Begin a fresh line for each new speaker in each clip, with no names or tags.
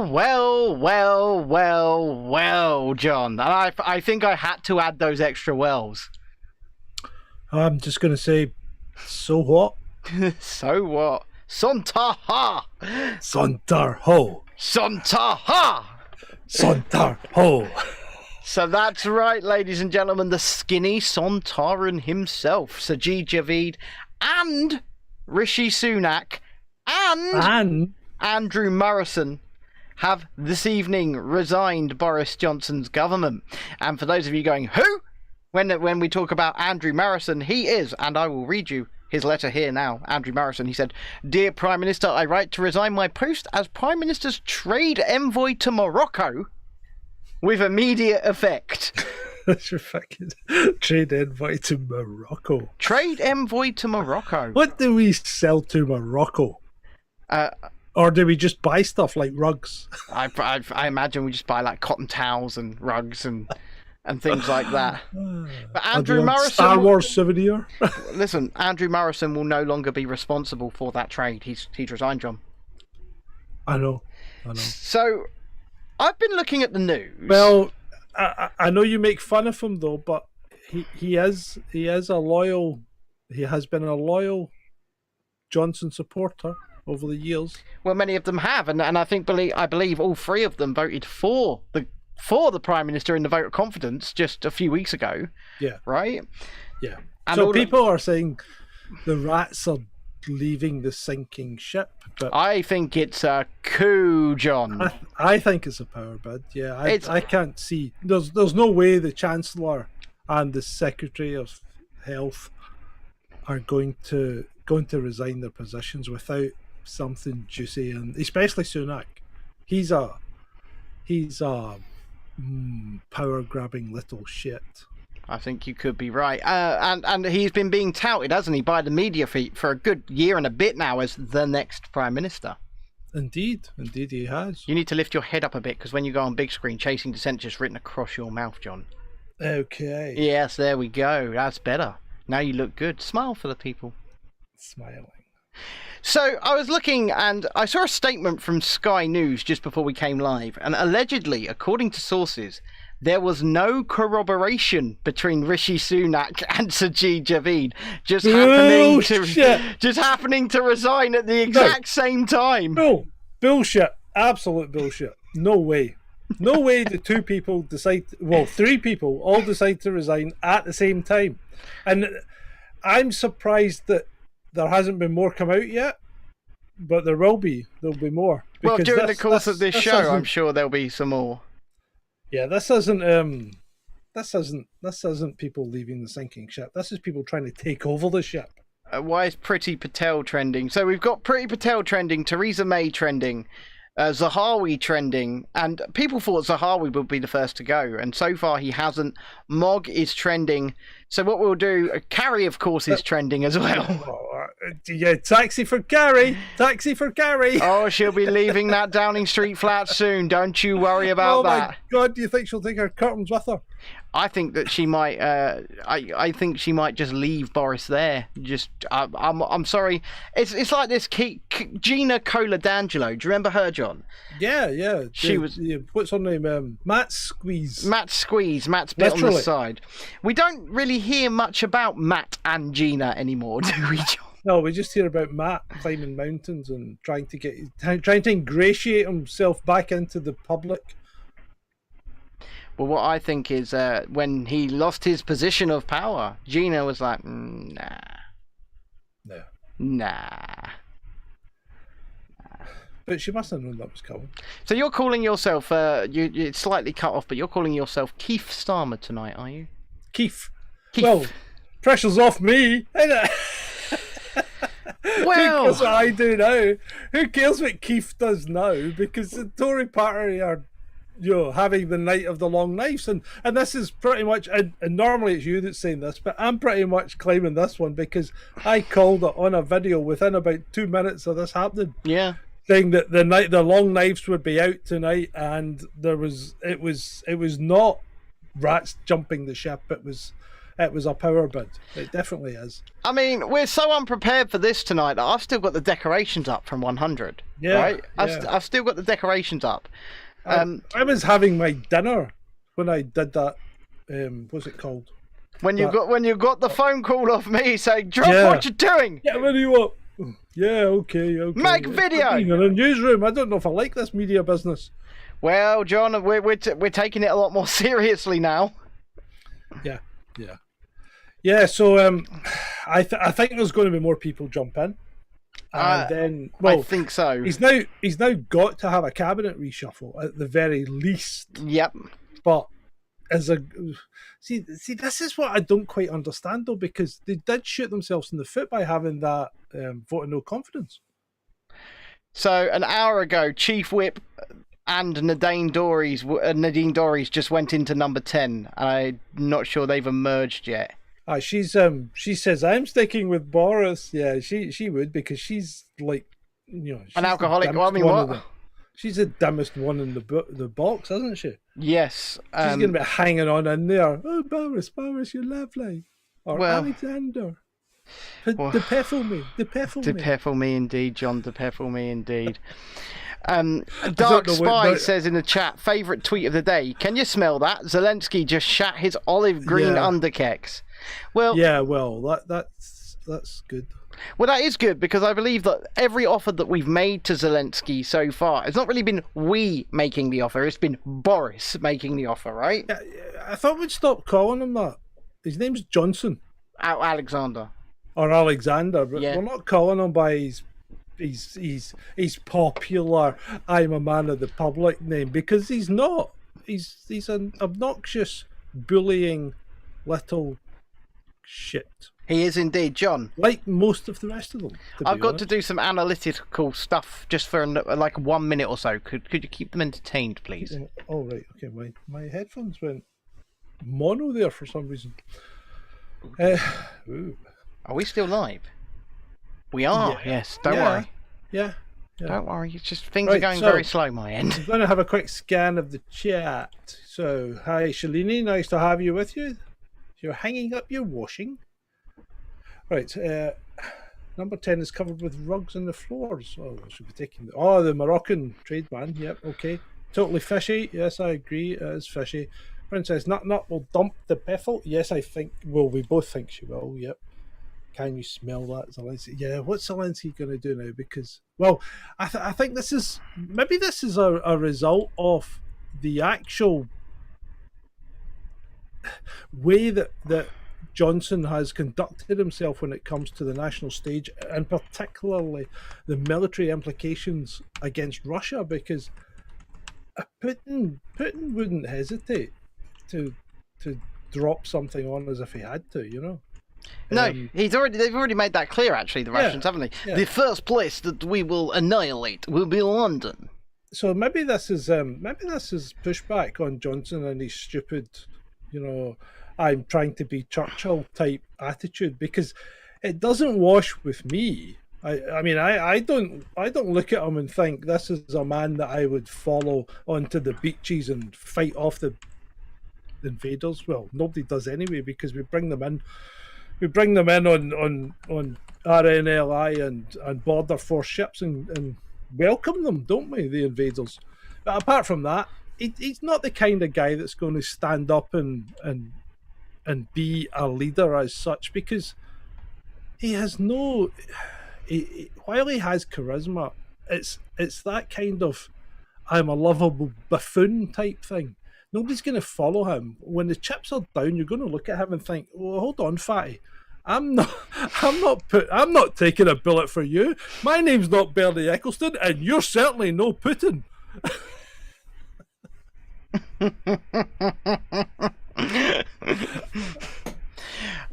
Well, John. And I think I had to add those extra wells.
I'm just going to say, so what?
So what? Sontaha!
Sontarho!
Sontaha!
Sontarho!
So that's right, ladies and gentlemen, the skinny Sontaran himself, Sajid Javid, and Rishi Sunak, and Andrew Morrison have this evening resigned Boris Johnson's government. And for those of you going, who? When we talk about Andrew Morrison, he is, and I will read you his letter here now. Andrew Morrison, he said, "Dear Prime Minister, I write to resign my post as Prime Minister's trade envoy to Morocco with immediate effect."
That's your fucking trade envoy to Morocco.
Trade envoy to Morocco.
What do we sell to Morocco? Or do we just buy stuff like rugs?
I imagine we just buy like cotton towels and rugs and things like that. But Andrew Morrison,
Star Wars souvenir.
Listen, Andrew Morrison will no longer be responsible for that trade. He's resigned, John. I know. So I've been looking at the news.
Well, I know you make fun of him though, but he has been a loyal Johnson supporter over the years.
Well, many of them have, and I believe all three of them voted for the Prime Minister in the vote of confidence just a few weeks ago.
Yeah.
Right?
Yeah. And so people are saying the rats are leaving the sinking ship. But
I think it's a coup, John.
I think it's a power bid. Yeah. I can't see. There's no way the Chancellor and the Secretary of Health are going to resign their positions without something juicy, and especially Sunak. He's a power grabbing little shit.
I think you could be right. And he's been being touted, hasn't he, by the media for a good year and a bit now as the next Prime Minister.
Indeed he has.
You need to lift your head up a bit, because when you go on big screen, Chasing Dissent just written across your mouth, John.
Okay.
Yes, there we go. That's better. Now you look good. Smile for the people.
Smiling.
So I was looking and I saw a statement from Sky News just before we came live, and allegedly, according to sources, there was no corroboration between Rishi Sunak and Sajid Javid just happening to resign at the exact same time.
No, bullshit. Absolute bullshit. No way. No way the three people all decide to resign at the same time. And I'm surprised that there hasn't been more come out yet, but there'll be more.
Well, during the course of this show, I'm sure there'll be some more.
Yeah, this isn't people leaving the sinking ship. This is people trying to take over the ship.
Why is Priti Patel trending? So we've got Priti Patel trending, Theresa May trending, Zahawi trending, and people thought Zahawi would be the first to go, and so far he hasn't. Mog is trending. So what we'll do, Carrie, of course, is trending as well.
Yeah, taxi for Carrie.
Oh, she'll be leaving that Downing Street flat soon. Don't you worry about that.
Oh my God, do you think she'll take her curtains with her?
I think that she might. I think she might just leave Boris there. I'm sorry. It's like this. Gina Cola-D'Angelo. Do you remember her, John?
Yeah.
She was.
What's her name? Matt Squeeze.
Matt's bit on the side. We don't really hear much about Matt and Gina anymore, do we, John?
No, we just hear about Matt climbing mountains and trying to ingratiate himself back into the public.
Well, what I think is when he lost his position of power, Gina was like, nah.
But she must have known that was coming.
So you're calling yourself, it's slightly cut off, but you're calling yourself Keith Starmer tonight, are you?
Keith. Well, pressure's off me, isn't it?
Well,
that's what I do now. Who cares what Keith does now? Because the Tory party are, having the night of the long knives, and this is pretty much. And normally it's you that's saying this, but I'm pretty much claiming this one because I called it on a video within about 2 minutes of this happening.
Yeah.
Saying that the long knives would be out tonight, and it was not rats jumping the ship. It was it was a power bid. It definitely is.
I mean, we're so unprepared for this tonight that I've still got the decorations up from 100.
Yeah,
right?
yeah.
I've still got the decorations up.
I was having my dinner when I did that. What's it called?
When you got the phone call off me saying, "Drop what you're doing."
Yeah, what do you want? Yeah, okay.
Make video.
In a newsroom. I don't know if I like this media business.
Well, John, we're taking it a lot more seriously now.
Yeah. So I think there's going to be more people jump in, and then
I think so.
He's now got to have a cabinet reshuffle at the very least.
Yep.
But as a see, this is what I don't quite understand though, because they did shoot themselves in the foot by having that vote of no confidence.
So an hour ago, Chief Whip and Nadine Dorries just went into number 10. I'm not sure they've emerged yet.
She says I'm sticking with Boris. Yeah, she would, because she's like, you know, she's
an alcoholic. Well, I mean, what?
She's the dumbest one in the box, isn't she?
Yes.
She's going to be hanging on in there. Oh, Boris, you're lovely. Or Alexander. Depeffle me
indeed, John. Depeffle me indeed. Dark Spy says in the chat, favourite tweet of the day. Can you smell that? Zelensky just shat his olive green underkecks. Well,
yeah, well, that's good.
Well, that is good, because I believe that every offer that we've made to Zelensky so far, it's not really been we making the offer, it's been Boris making the offer, right?
Yeah, I thought we'd stop calling him that. His name's Johnson.
Alexander.
Or Alexander, but we're not calling him by his popular I'm a man of the public name, because he's not. He's an obnoxious, bullying little shit.
He is indeed, John.
Like most of the rest of them.
I've got to do some analytical stuff just for like 1 minute or so. Could you keep them entertained, please?
Oh, right. Okay, my headphones went mono there for some reason.
Are we still live? We are, yes. Don't worry.
Yeah.
Don't worry. It's just things are going very slow, my end.
I'm going to have a quick scan of the chat. So, hi, Shalini. Nice to have you with you. You're hanging up your washing. Right. Number 10 is covered with rugs on the floors. Oh, I should be taking the Moroccan tradesman. Yep, okay. Totally fishy. Yes, I agree. It is fishy. Princess Nut will dump the Bethel. Yes, I think. Well, we both think she will. Yep. Can you smell that, Zelensky? Yeah. What's Zelensky going to do now? Because, well, I think this is a result of the actual way that Johnson has conducted himself when it comes to the national stage, and particularly the military implications against Russia, because Putin wouldn't hesitate to drop something on as if he had to, you know.
No, they've already made that clear, actually, the Russians, haven't they? Yeah. The first place that we will annihilate will be London.
So maybe this is pushback on Johnson and his stupid, you know, I'm trying to be Churchill type attitude, because it doesn't wash with me. I mean, I don't look at him and think this is a man that I would follow onto the beaches and fight off the invaders. Well, nobody does anyway, because we bring them in on RNLI and border force ships and welcome them, don't we, the invaders? But apart from that, he's not the kind of guy that's going to stand up and be a leader as such, because he has no. While he has charisma, it's that kind of I'm a lovable buffoon type thing. Nobody's going to follow him. When the chips are down, you're going to look at him and think, "Well, hold on, fatty. I'm not taking a bullet for you. My name's not Bernie Ecclestone, and you're certainly no Putin."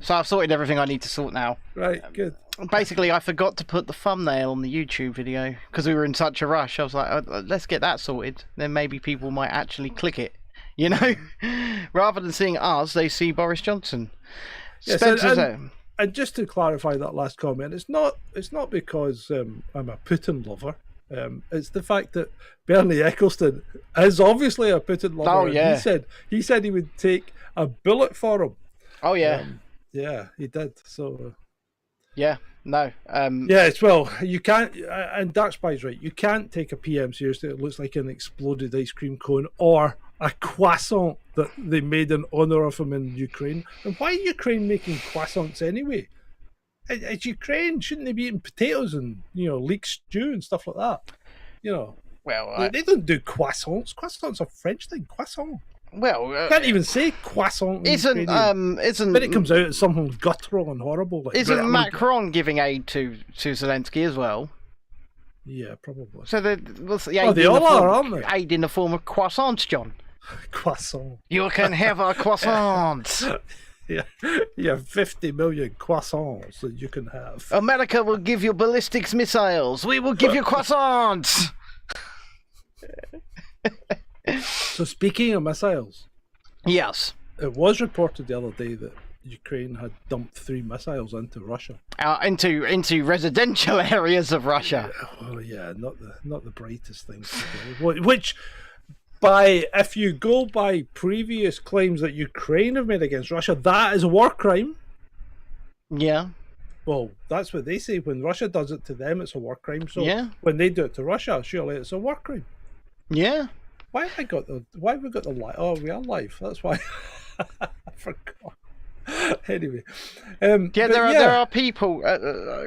So I've sorted everything I need to sort now.
Right, good.
Basically, I forgot to put the thumbnail on the YouTube video because we were in such a rush. I was like, let's get that sorted. Then maybe people might actually click it. You know, rather than seeing us, they see Boris Johnson.
Yes, and just to clarify that last comment, it's not because I'm a Putin lover. It's the fact that Bernie Ecclestone is obviously a Putin lover.
Oh yeah.
He said he would take a bullet for him.
Oh yeah,
yeah, he did. So
yeah, no,
yeah, it's well, you can't. And Dark Spy's right. You can't take a PM seriously. It looks like an exploded ice cream cone or a croissant that they made in honor of him in Ukraine. And why are Ukraine making croissants anyway? It's Ukraine. Shouldn't they be eating potatoes and leek stew and stuff like that?
well,
They don't do croissants. Croissants are a French thing. Croissant.
Well,
Can't even say croissant.
Isn't
But it comes out as something guttural and horrible. Like,
isn't Macron giving aid to Zelensky as well?
Yeah, probably.
So the
they all are, aren't they?
Aid in the form of croissants, John.
Croissant.
You can have a croissant.
Yeah, 50 million croissants that you can have.
America will give you ballistics missiles. We will give you croissants.
So speaking of missiles,
yes,
it was reported the other day that Ukraine had dumped 3 missiles into Russia.
Into residential areas of Russia.
Oh yeah, not the brightest thing to do. Which, if you go by previous claims that Ukraine have made against Russia, that is a war crime.
Yeah.
Well, that's what they say. When Russia does it to them, it's a war crime. So
when
they do it to Russia, surely it's a war crime.
Yeah.
Why have we got the live? Oh, we are live. That's why I forgot. Anyway,
there are people.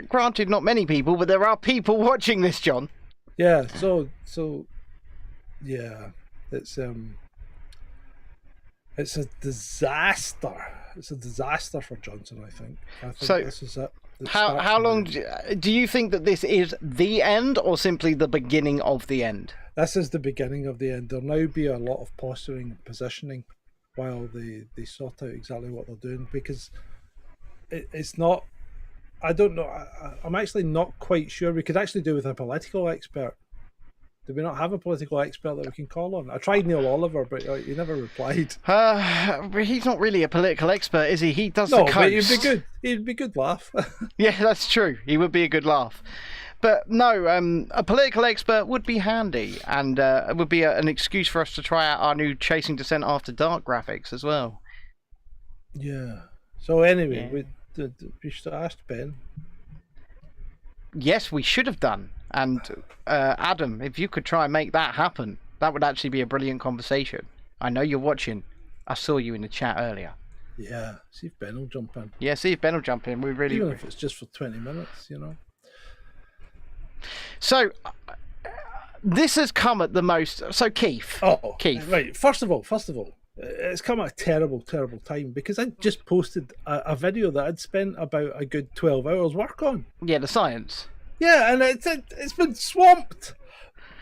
Granted, not many people, but there are people watching this, John.
Yeah. So yeah, it's a disaster. It's a disaster for Johnson. I think this is it.
How long do you think that this is the end, or simply the beginning of the end?
This is the beginning of the end. There'll now be a lot of posturing and positioning while they sort out exactly what they're doing, because it's not. I don't know. I'm actually not quite sure. We could actually do with a political expert. Do we not have a political expert that we can call on? I tried Neil Oliver, but he never replied.
He's not really a political expert, is he? He does
the
coast.
But he'd be good. He'd be a good laugh.
Yeah, that's true. He would be a good laugh. But no, a political expert would be handy, and it would be an excuse for us to try out our new Chasing Dissent After Dark graphics as well.
Yeah. So anyway, we should have asked Ben.
Yes, we should have done. And Adam, if you could try and make that happen, that would actually be a brilliant conversation. I know you're watching. I saw you in the chat earlier.
Yeah, see if Ben will jump in.
Yeah, see if Ben will jump in.
Even if it's just for 20 minutes,
So, this has come at the most... So, Keith. Keith.
Right, first of all, it's come at a terrible, terrible time, because I just posted a video that I'd spent about a good 12 hours work on.
Yeah, the science.
Yeah, and it's been swamped.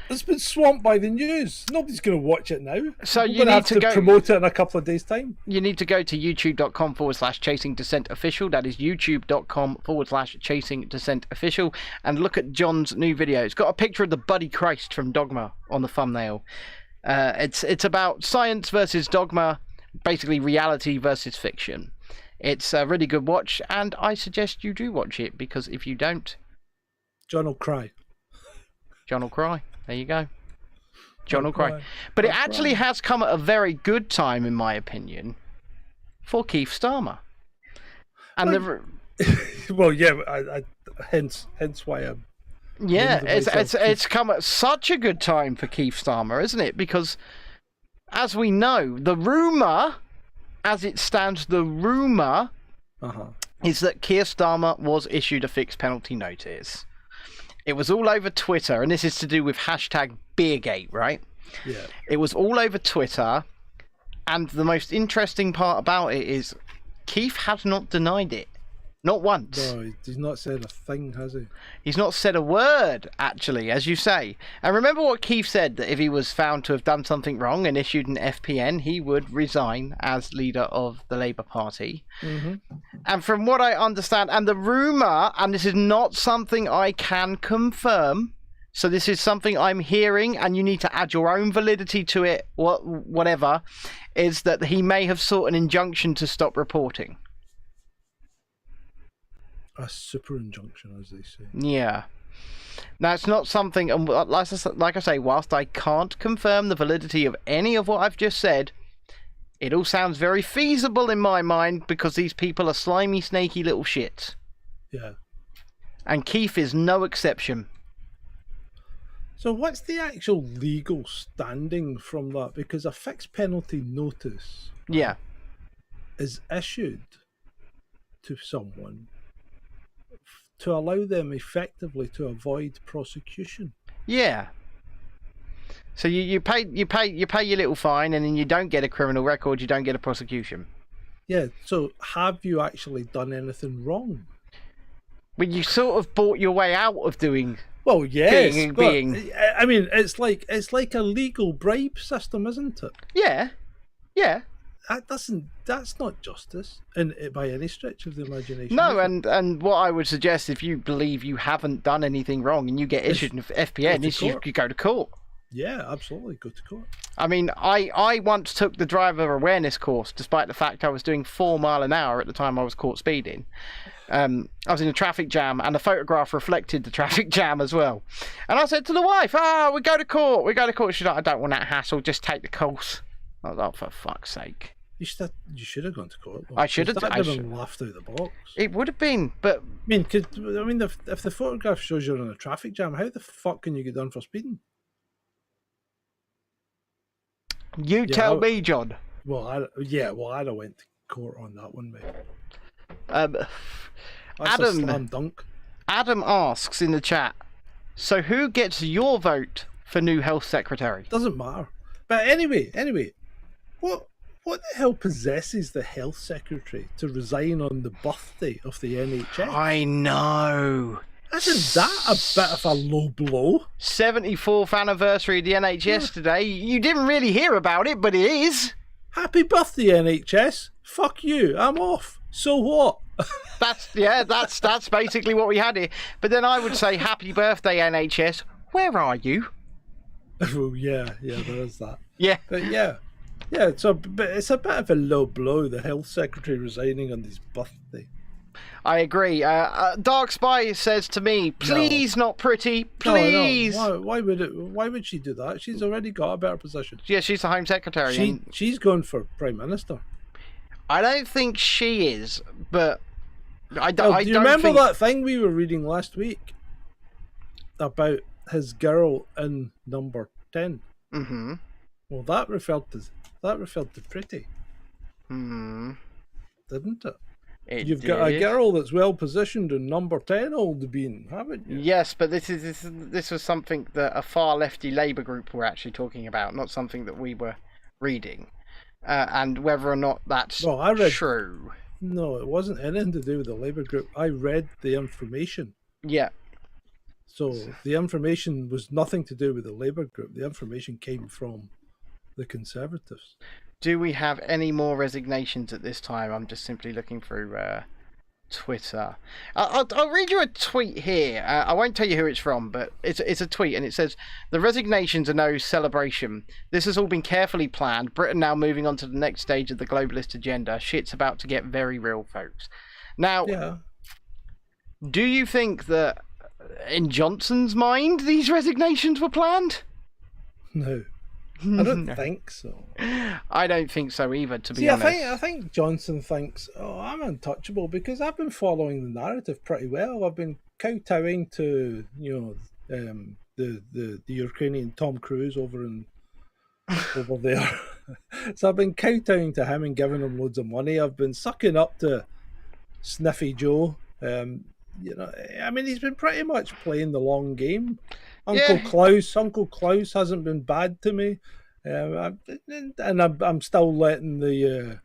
It's been swamped by the news. Nobody's going to watch it now.
So you need to go
promote it in a couple of days' time.
You need to go to youtube.com/Chasing Dissent Official. That is youtube.com/Chasing Dissent Official, and look at John's new video. It's got a picture of the Buddy Christ from Dogma on the thumbnail. It's about science versus dogma, basically reality versus fiction. It's a really good watch, and I suggest you do watch it, because if you don't,
John will cry.
John will cry. There you go. John will cry. But it actually has come at a very good time, in my opinion, for Keith Starmer. And
well, yeah, hence why I'm.
Yeah, it's come at such a good time for Keith Starmer, isn't it? Because, as we know, the rumour, as it stands, is that Keir Starmer was issued a fixed penalty notice. It was all over Twitter, and this is to do with #Beergate, right?
Yeah.
It was all over Twitter, and the most interesting part about it is Keith has not denied it. Not once.
No, he's not said a thing, has he?
He's not said a word, actually, as you say. And remember what Keith said, that if he was found to have done something wrong and issued an FPN, he would resign as leader of the Labour Party. Mm-hmm. And from what I understand, and the rumour, and this is not something I can confirm, so this is something I'm hearing, and you need to add your own validity to it, whatever, is that he may have sought an injunction to stop reporting.
A super injunction, as they say.
Yeah. Now, it's not something, and like I say, whilst I can't confirm the validity of any of what I've just said, It all sounds very feasible in my mind because these people are slimy, snaky little shits.
Yeah.
And Keith is no exception.
So what's the actual legal standing from that? Because a fixed penalty notice is issued to someone to allow them effectively to avoid prosecution.
Yeah. So you pay your little fine, and then you don't get a criminal record, you don't get a prosecution.
Yeah, so have you actually done anything wrong?
Well, you sort of bought your way out of doing.
Well, yes,
being.
I mean, it's like a legal bribe system, isn't it?
Yeah.
That's not justice, by any stretch of the imagination.
No, and what I would suggest, if you believe you haven't done anything wrong and you get issued an FPN, is you go to court.
Yeah, absolutely, go to court.
I mean, I once took the driver awareness course, despite the fact I was doing 4 miles an hour at the time I was caught speeding. I was in a traffic jam, and the photograph reflected the traffic jam as well. And I said to the wife, we go to court. She's like, I don't want that hassle, just take the course. I was like, for fuck's sake.
You should have gone to court.
I should have.
That would have been laughed out the box.
It would have been, but...
if the photograph shows you're in a traffic jam, how the fuck can you get done for speeding?
You tell me, John.
Well, I'd have went to court on that one, mate. That's a slam dunk.
Adam asks in the chat, so who gets your vote for new health secretary?
Doesn't matter. But anyway, what the hell possesses the health secretary to resign on the birthday of the NHS?
I know.
Isn't that a bit of a low blow?
74th anniversary of the NHS today. You didn't really hear about it, but it is.
Happy birthday, NHS. Fuck you. I'm off. So what?
That's basically what we had here. But then I would say, happy birthday, NHS. Where are you?
Oh, yeah, there is that.
Yeah.
But yeah, but it's a bit of a low blow, the health secretary resigning on his birthday.
I agree. Dark Spy says to me, please, not pretty, please.
No. Why would she do that? She's already got a better position.
Yeah, she's the Home Secretary.
She's going for Prime Minister.
I don't think she is, but I
do you remember that thing we were reading last week about his girl in number 10?
Mm-hmm.
Well, that referred to Pretty.
Mm-hmm.
Didn't it? You've got a girl that's well positioned in number 10, Old Bean, haven't you?
Yes, but this was something that a far lefty Labour group were actually talking about, not something that we were reading. And whether or not that's true.
No, it wasn't anything to do with the Labour group. I read the information.
Yeah.
So the information was nothing to do with the Labour group. The information came from the Conservatives.
Do we have any more resignations at this time? I'm just simply looking through Twitter. I'll read you a tweet here. I won't tell you who it's from, but it's a tweet, and it says, the resignations are no celebration. This has all been carefully planned. Britain now moving on to the next stage of the globalist agenda. Shit's about to get very real, folks. Now, do you think that in Johnson's mind these resignations were planned?
No. I don't think so.
I don't think so either, to be honest.
I think Johnson thinks, I'm untouchable because I've been following the narrative pretty well. I've been kowtowing to, the Ukrainian Tom Cruise over there. So I've been kowtowing to him and giving him loads of money. I've been sucking up to Sniffy Joe. He's been pretty much playing the long game. Uncle Klaus hasn't been bad to me, and I'm still letting the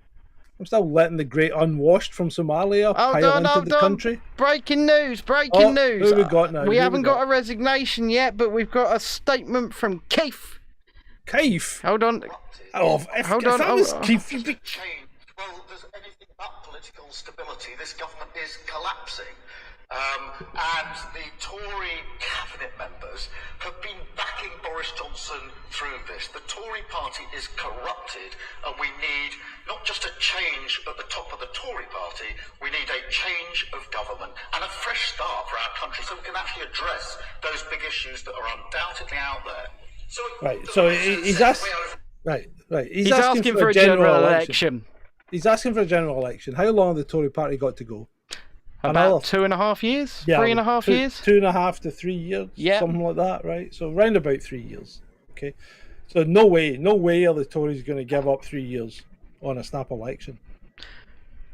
great unwashed from Somalia pile into the country.
Breaking news! Who
we got now?
We haven't got a resignation yet, but we've got a statement from Keith.
Keith?
Hold on.
Hold on. That was Keith.
Well, there's anything but political stability. This government is collapsing. And the Tory cabinet members have been backing Boris Johnson through this. The Tory party is corrupted, and we need not just a change at the top of the Tory party, we need a change of government and a fresh start for our country so we can actually address those big issues that are undoubtedly out there.
So he's asked... Right.
He's asking for a general election.
He's asking for a general election. How long have the Tory party got to go?
About 2.5 years?
Yeah,
3.5 years?
2.5 to 3 years, something like that, right? So round about 3 years. Okay. So no way are the Tories going to give up 3 years on a snap election.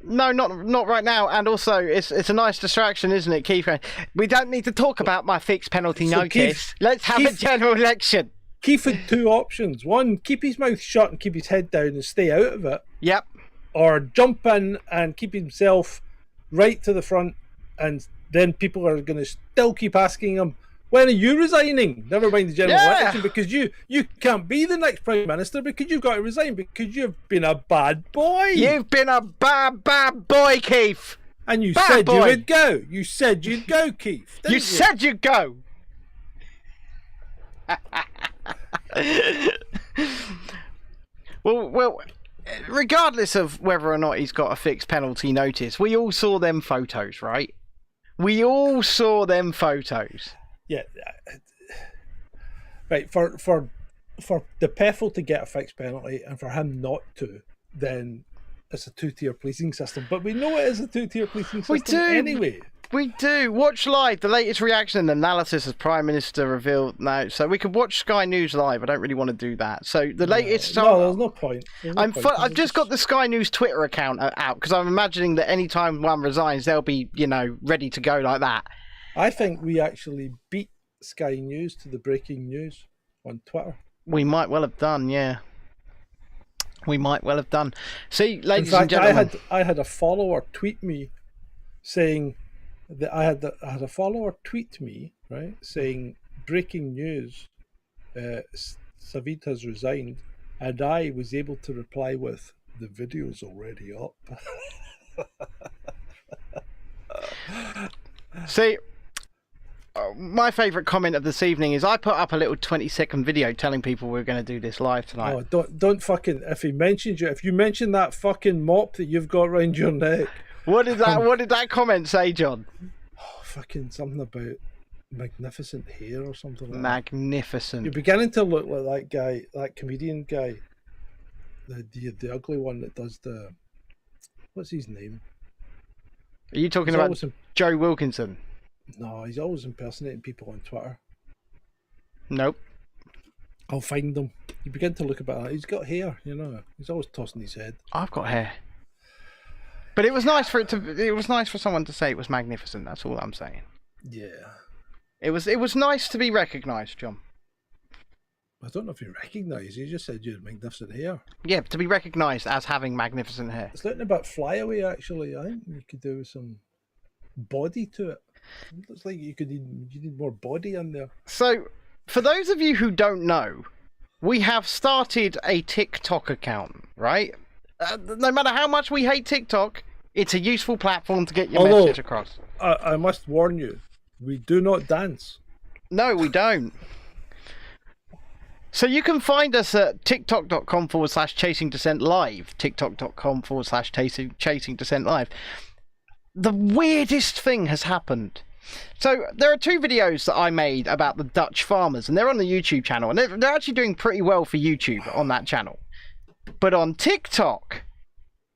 No, not right now. And also, it's a nice distraction, isn't it, Keith? We don't need to talk about my fixed penalty notice. Keith, let's have a general election.
Keith had two options. One, keep his mouth shut and keep his head down and stay out of it.
Yep.
Or jump in and keep himself right to the front, and then people are going to still keep asking him, when are you resigning? Never mind the general election, because you can't be the next Prime Minister because you've got to resign because you've been a bad boy.
You've been a bad boy, Keith.
And you said you would go. You said you'd go, Keith.
You said you'd go. Well, regardless of whether or not he's got a fixed penalty notice, we all saw them photos, right? We all saw them photos.
Yeah. Right, for the Peffel to get a fixed penalty and for him not to, then it's a two-tier policing system. But we know it is a two-tier policing system anyway.
We do. Watch live the latest reaction and analysis as Prime Minister revealed. No, so we could watch Sky News live. I don't really want to do that. So the latest.
No, there's no point.
I've just got the Sky News Twitter account out because I'm imagining that any time one resigns, they'll be ready to go like that.
I think we actually beat Sky News to the breaking news on Twitter.
We might well have done, yeah. We might well have done. See, ladies and gentlemen,
I had a follower tweet me saying that I had a follower tweet me, right, saying breaking news, Savid has resigned, and I was able to reply with the video's already up.
See, my favourite comment of this evening is I put up a little 20-second video telling people we were going to do this live tonight.
Oh, don't fucking, if you mention that fucking mop that you've got around your neck.
What did that comment say, John?
Oh, fucking something about magnificent hair or something like
magnificent.
That. You're beginning to look like that guy, that comedian guy, the ugly one that does the, what's his name?
Are you talking about Joe Wilkinson?
No, he's always impersonating people on Twitter.
Nope.
I'll find him. You begin to look about that. He's got hair, He's always tossing his head.
I've got hair. But it was nice for someone to say it was magnificent. That's all I'm saying.
Yeah.
It was nice to be recognised, John.
I don't know if you recognise. You just said you had magnificent hair.
Yeah, to be recognised as having magnificent hair.
It's looking a bit flyaway, actually. I think you could do some body to it. It looks like you need more body in there.
So, for those of you who don't know, we have started a TikTok account, right? No matter how much we hate TikTok, it's a useful platform to get your message across.
I must warn you, we do not dance.
No, we don't. So you can find us at tiktok.com/Chasing Dissent Live. tiktok.com/Chasing Dissent Live. The weirdest thing has happened. So there are two videos that I made about the Dutch farmers, and they're on the YouTube channel, and they're actually doing pretty well for YouTube on that channel. But on TikTok,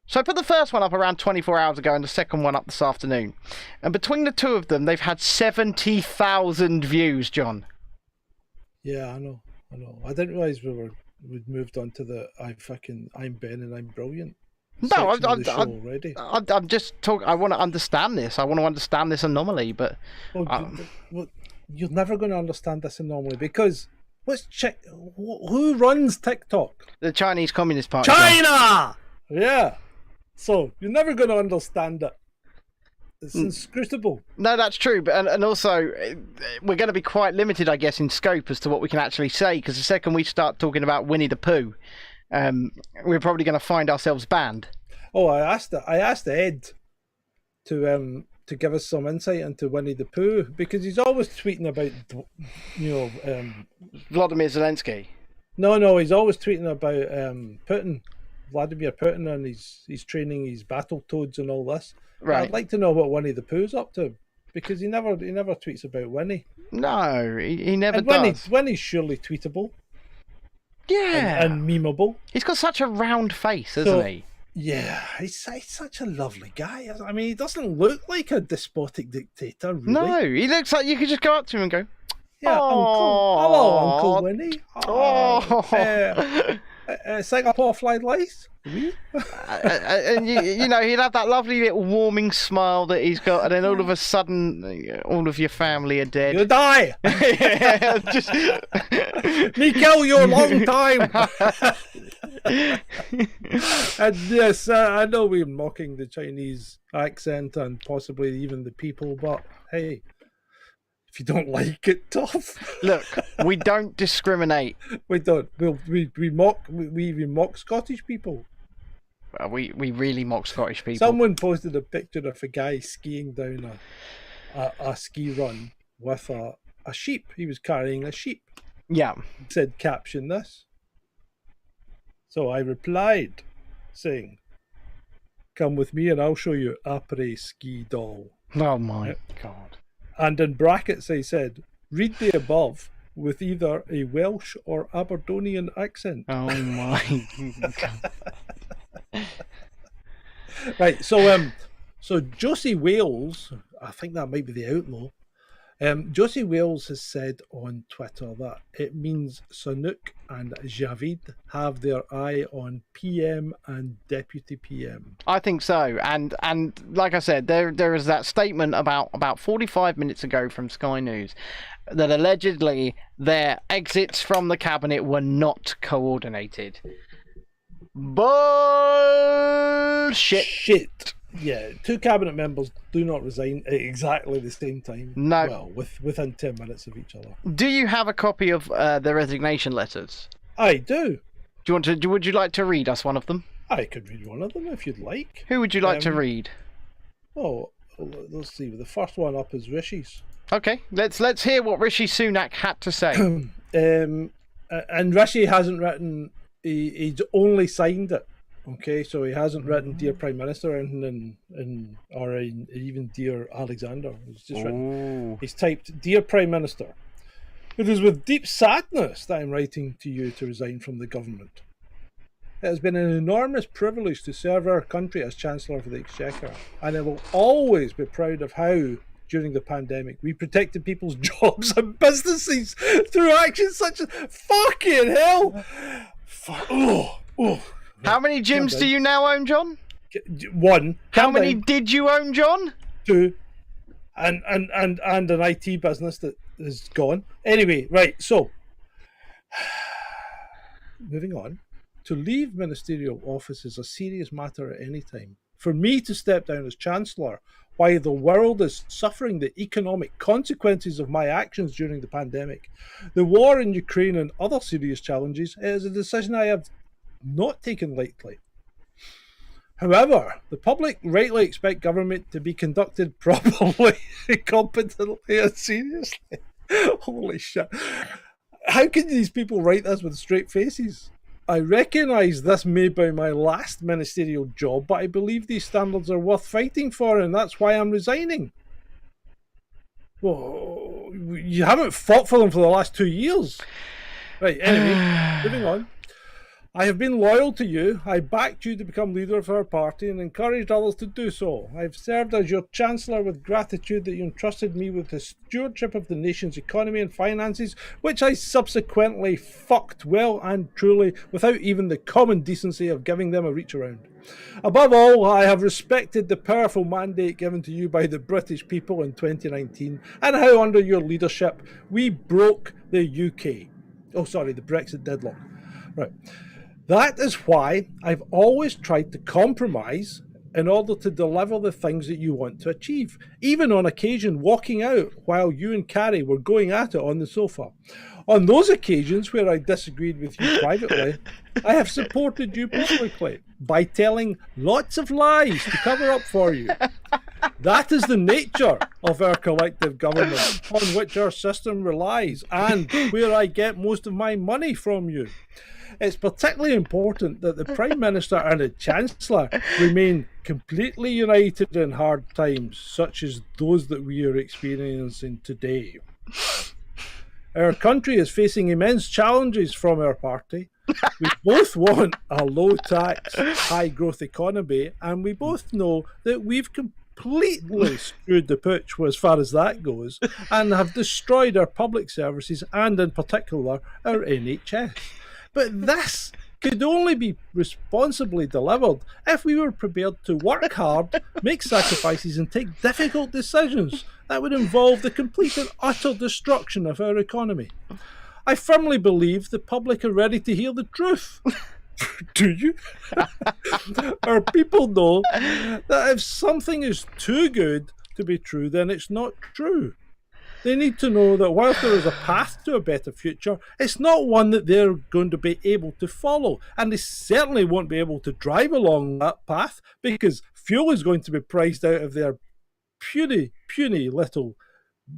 so I put the first one up around 24 hours ago and the second one up this afternoon. And between the two of them, they've had 70,000 views, John.
Yeah, I know. I didn't realise we'd moved on to the I'm Ben and I'm brilliant.
No, I'm just talking. I want to understand this. I want to understand this anomaly, but
you're never going to understand this anomaly because who runs TikTok?
The Chinese Communist Party.
China. Yeah. So you're never going to understand it. It's inscrutable.
No, that's true, but and also we're going to be quite limited, I guess, in scope as to what we can actually say. Because the second we start talking about Winnie the Pooh, we're probably going to find ourselves banned.
Oh, I asked Ed to give us some insight into Winnie the Pooh because he's always tweeting about
Vladimir Zelensky.
No, he's always tweeting about Vladimir Putin, and he's training his battle toads and all this.
Right.
I'd like to know what Winnie the Pooh's up to because he never tweets about Winnie.
No, he never does.
Winnie's surely tweetable.
Yeah.
and memeable.
He's got such a round face, hasn't he?
Yeah, he's such a lovely guy. I mean, he doesn't look like a despotic dictator, really.
No, he looks like you could just go up to him and go,
Yeah, Uncle. Hello, Uncle Winnie. Singapore flight lights.
and you know, he'd have that lovely little warming smile that he's got, and then all of a sudden, all of your family are dead.
You die.
Yeah, just
Me kill you a long time. And yes, I know we're mocking the Chinese accent and possibly even the people, but hey, if you don't like it, tough.
Look, we don't discriminate.
We don't. We mock Scottish people.
We really mock Scottish people.
Someone posted a picture of a guy skiing down a ski run with a sheep. He was carrying a sheep.
Yeah.
It said, caption this. So I replied, saying, "Come with me and I'll show you après ski doll."
Oh my God.
And in brackets I said, "Read the above with either a Welsh or Aberdonian accent."
Oh my God.
Right, so Josie Wales, I think that might be the outlaw. Josie Wales has said on Twitter that it means Sunak and Javid have their eye on PM and Deputy PM.
I think so, and like I said, there is that statement about 45 minutes ago from Sky News that allegedly their exits from the cabinet were not coordinated. Bullshit.
Shit. Yeah, 2 cabinet members do not resign at exactly the same time.
No.
Well, within 10 minutes of each other.
Do you have a copy of the resignation letters?
I do.
Would you like to read us one of them?
I could read one of them if you'd like.
Who would you like to read?
Oh, let's see. The first one up is Rishi's.
Okay, let's hear what Rishi Sunak had to say.
And Rishi hasn't written. He's only signed it. Okay, so he hasn't written "Dear Prime Minister" or anything, or even "Dear Alexander." He's just written. He's typed, "Dear Prime Minister, it is with deep sadness that I'm writing to you to resign from the government. It has been an enormous privilege to serve our country as Chancellor of the Exchequer, and I will always be proud of how, during the pandemic, we protected people's jobs and businesses through actions such as fucking hell."
How many gyms do you now own, John?
1.
How many did you own, John?
2. And an IT business that is gone. Anyway, right, so moving on. To leave ministerial office is a serious matter at any time. For me to step down as Chancellor while the world is suffering the economic consequences of my actions during the pandemic, the war in Ukraine and other serious challenges, is a decision I have not taken lightly. However, the public rightly expect government to be conducted properly, competently and seriously. Holy shit. How can these people write this with straight faces? I recognise this may be my last ministerial job, but I believe these standards are worth fighting for, and that's why I'm resigning. Well, you haven't fought for them for the last 2 years. Right, anyway, moving on. I have been loyal to you. I backed you to become leader of our party and encouraged others to do so. I've served as your Chancellor with gratitude that you entrusted me with the stewardship of the nation's economy and finances, which I subsequently fucked well and truly without even the common decency of giving them a reach around. Above all, I have respected the powerful mandate given to you by the British people in 2019 and how under your leadership we broke the UK. The Brexit deadlock. Right. That is why I've always tried to compromise in order to deliver the things that you want to achieve, even on occasion walking out while you and Carrie were going at it on the sofa. On those occasions where I disagreed with you privately, I have supported you publicly by telling lots of lies to cover up for you. That is the nature of our collective government, on which our system relies, and where I get most of my money from you. It's particularly important that the Prime Minister and the Chancellor remain completely united in hard times, such as those that we are experiencing today. Our country is facing immense challenges from our party, We both want a low-tax, high-growth economy, and we both know that we've completely screwed the pooch as far as that goes, and have destroyed our public services, and in particular, our NHS. But this could only be responsibly delivered if we were prepared to work hard, make sacrifices, and take difficult decisions that would involve the complete and utter destruction of our economy. I firmly believe the public are ready to hear the truth. Do you? Our people know that if something is too good to be true, then it's not true. They need to know that whilst there is a path to a better future, it's not one that they're going to be able to follow. And they certainly won't be able to drive along that path because fuel is going to be priced out of their puny little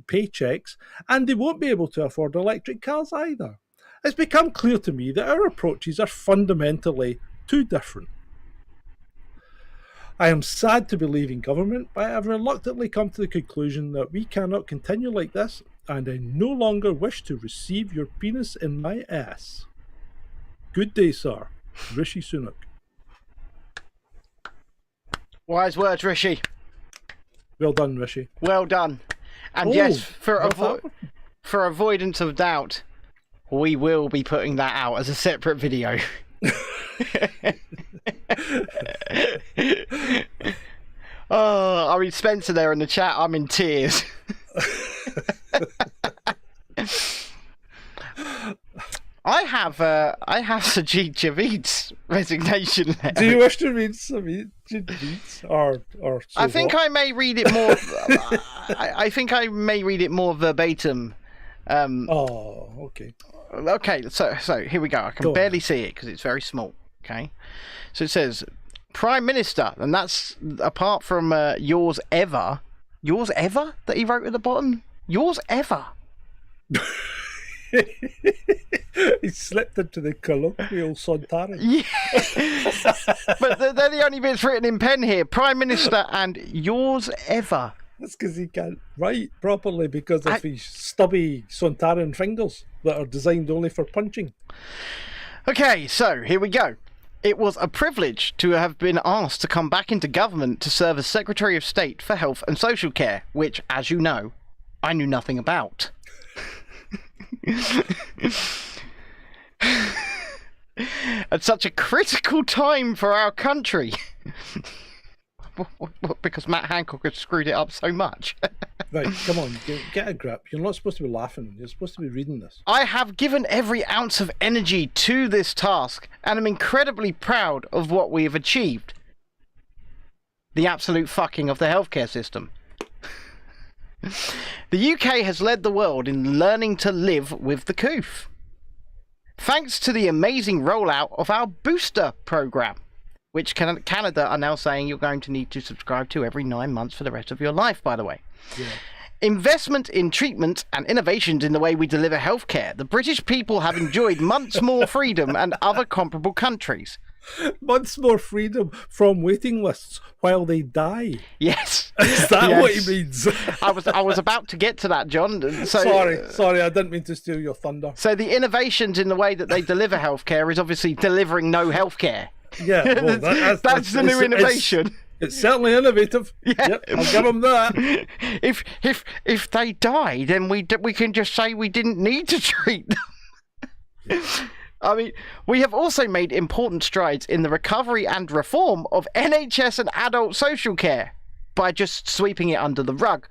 paychecks, and they won't be able to afford electric cars either. It's become clear to me that our approaches are fundamentally too different. I am sad to be leaving government, but I have reluctantly come to the conclusion that we cannot continue like this, and I no longer wish to receive your penis in my ass. Good day, sir. Rishi Sunak.
Wise words, Rishi.
Well done, Rishi.
Well done. And yes, for avoidance of doubt, we will be putting that out as a separate video. Oh, I mean, Spencer there in the chat, I'm in tears. I have Sajid Javid's resignation letter.
Do you wish to read Sajid Javid's or so
I think
what?
I may read it more. I think I may read it more verbatim.
Okay.
Okay, so here we go. I can barely see it because it's very small. Okay, so it says Prime Minister, and that's apart from yours ever that he wrote at the bottom. Yours ever.
He slipped into the colloquial Sontaran.
Yeah. But they're the only bits written in pen here. Prime Minister and yours ever.
That's because he can't write properly because of his stubby Sontaran fingers that are designed only for punching.
Okay, so here we go. It was a privilege to have been asked to come back into government to serve as Secretary of State for Health and Social Care, which, as you know, I knew nothing about. At such a critical time for our country. Because Matt Hancock had screwed it up so much.
Right, come on, get a grip. You're not supposed to be laughing. You're supposed to be reading this.
I have given every ounce of energy to this task, and am incredibly proud of what we have achieved. The absolute fucking of the healthcare system. The UK has led the world in learning to live with the coof. Thanks to the amazing rollout of our booster program, which Canada are now saying you're going to need to subscribe to every 9 months for the rest of your life, by the way. Yeah. Investment in treatment and innovations in the way we deliver healthcare. The British people have enjoyed months more freedom than other comparable countries.
Months more freedom from waiting lists while they die.
Yes.
Is that what he means?
I was about to get to that, John. So,
sorry, I didn't mean to steal your thunder.
So the innovations in the way that they deliver healthcare is obviously delivering no healthcare.
Yeah, well,
that's the new innovation.
It's certainly innovative. Yeah. Yep, I'll give them that.
If they die, then we can just say we didn't need to treat them. I mean, we have also made important strides in the recovery and reform of NHS and adult social care by just sweeping it under the rug.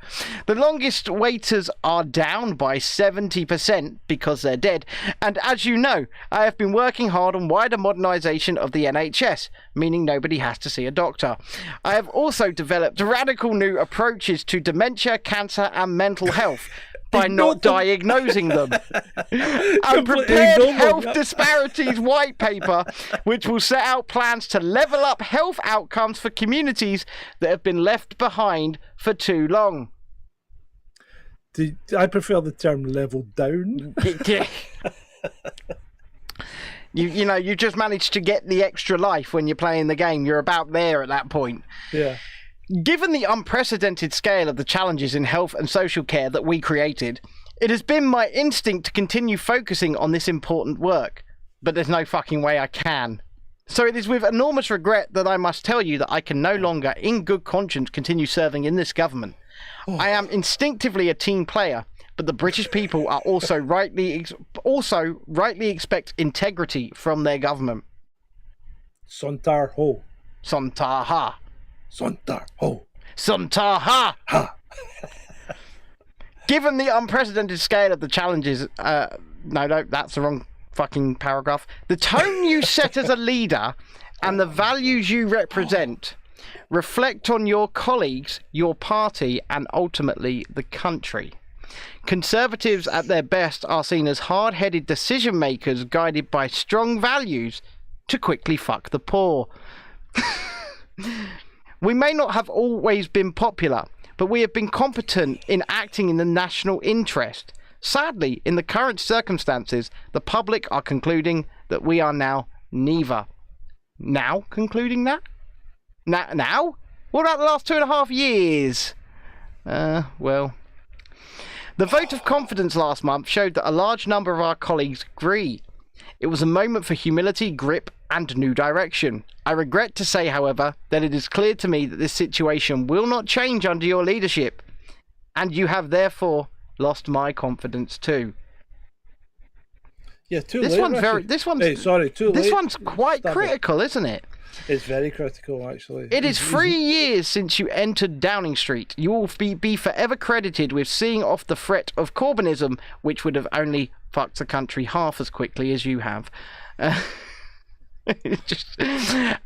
The longest waiters are down by 70% because they're dead. And as you know, I have been working hard on wider modernisation of the NHS, meaning nobody has to see a doctor. I have also developed radical new approaches to dementia, cancer and mental health. By not diagnosing them. A prepared health disparities white paper, which will set out plans to level up health outcomes for communities that have been left behind for too long.
I prefer the term level down.
You just managed to get the extra life when you're playing the game. You're about there at that point.
Yeah.
Given the unprecedented scale of the challenges in health and social care that we created, it has been my instinct to continue focusing on this important work. but there's no fucking way I can. So it is with enormous regret that I must tell you that I can no longer, in good conscience, continue serving in this government. I am instinctively a team player, but the British people are also rightly expect integrity from their government.
Sontar ho.
Sontar
ho.
Sontar ha. Given the unprecedented scale of the challenges, no, that's the wrong fucking paragraph. The tone you set as a leader and the values you represent reflect on your colleagues, your party, and ultimately the country. Conservatives at their best are seen as hard-headed decision makers guided by strong values to quickly fuck the poor. We may not have always been popular, but we have been competent in acting in the national interest. Sadly, in the current circumstances, the public are concluding that we are now neither. Now concluding that? Now? What about the last 2.5 years? Well. The vote of confidence last month showed that a large number of our colleagues agree. It was a moment for humility, grip, and new direction. I regret to say, however, that it is clear to me that this situation will not change under your leadership, and you have therefore lost my confidence too.
Yeah, too
this
late.
One's very. This one's.
Hey, sorry, too late.
This one's quite critical, isn't it?
It's very critical, actually.
It is 3 years since you entered Downing Street. You will be forever credited with seeing off the threat of Corbynism, which would have only fucked the country half as quickly as you have.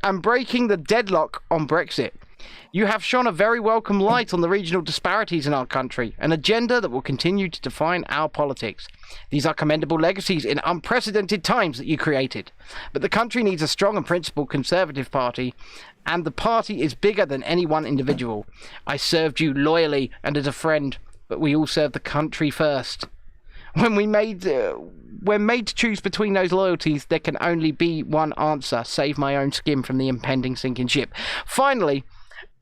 And breaking the deadlock on Brexit. You have shone a very welcome light on the regional disparities in our country, an agenda that will continue to define our politics. These are commendable legacies in unprecedented times that you created. But the country needs a strong and principled Conservative Party, and the party is bigger than any one individual. I served you loyally and as a friend, but we all serve the country first. When made to choose between those loyalties, there can only be one answer: save my own skin from the impending sinking ship. Finally,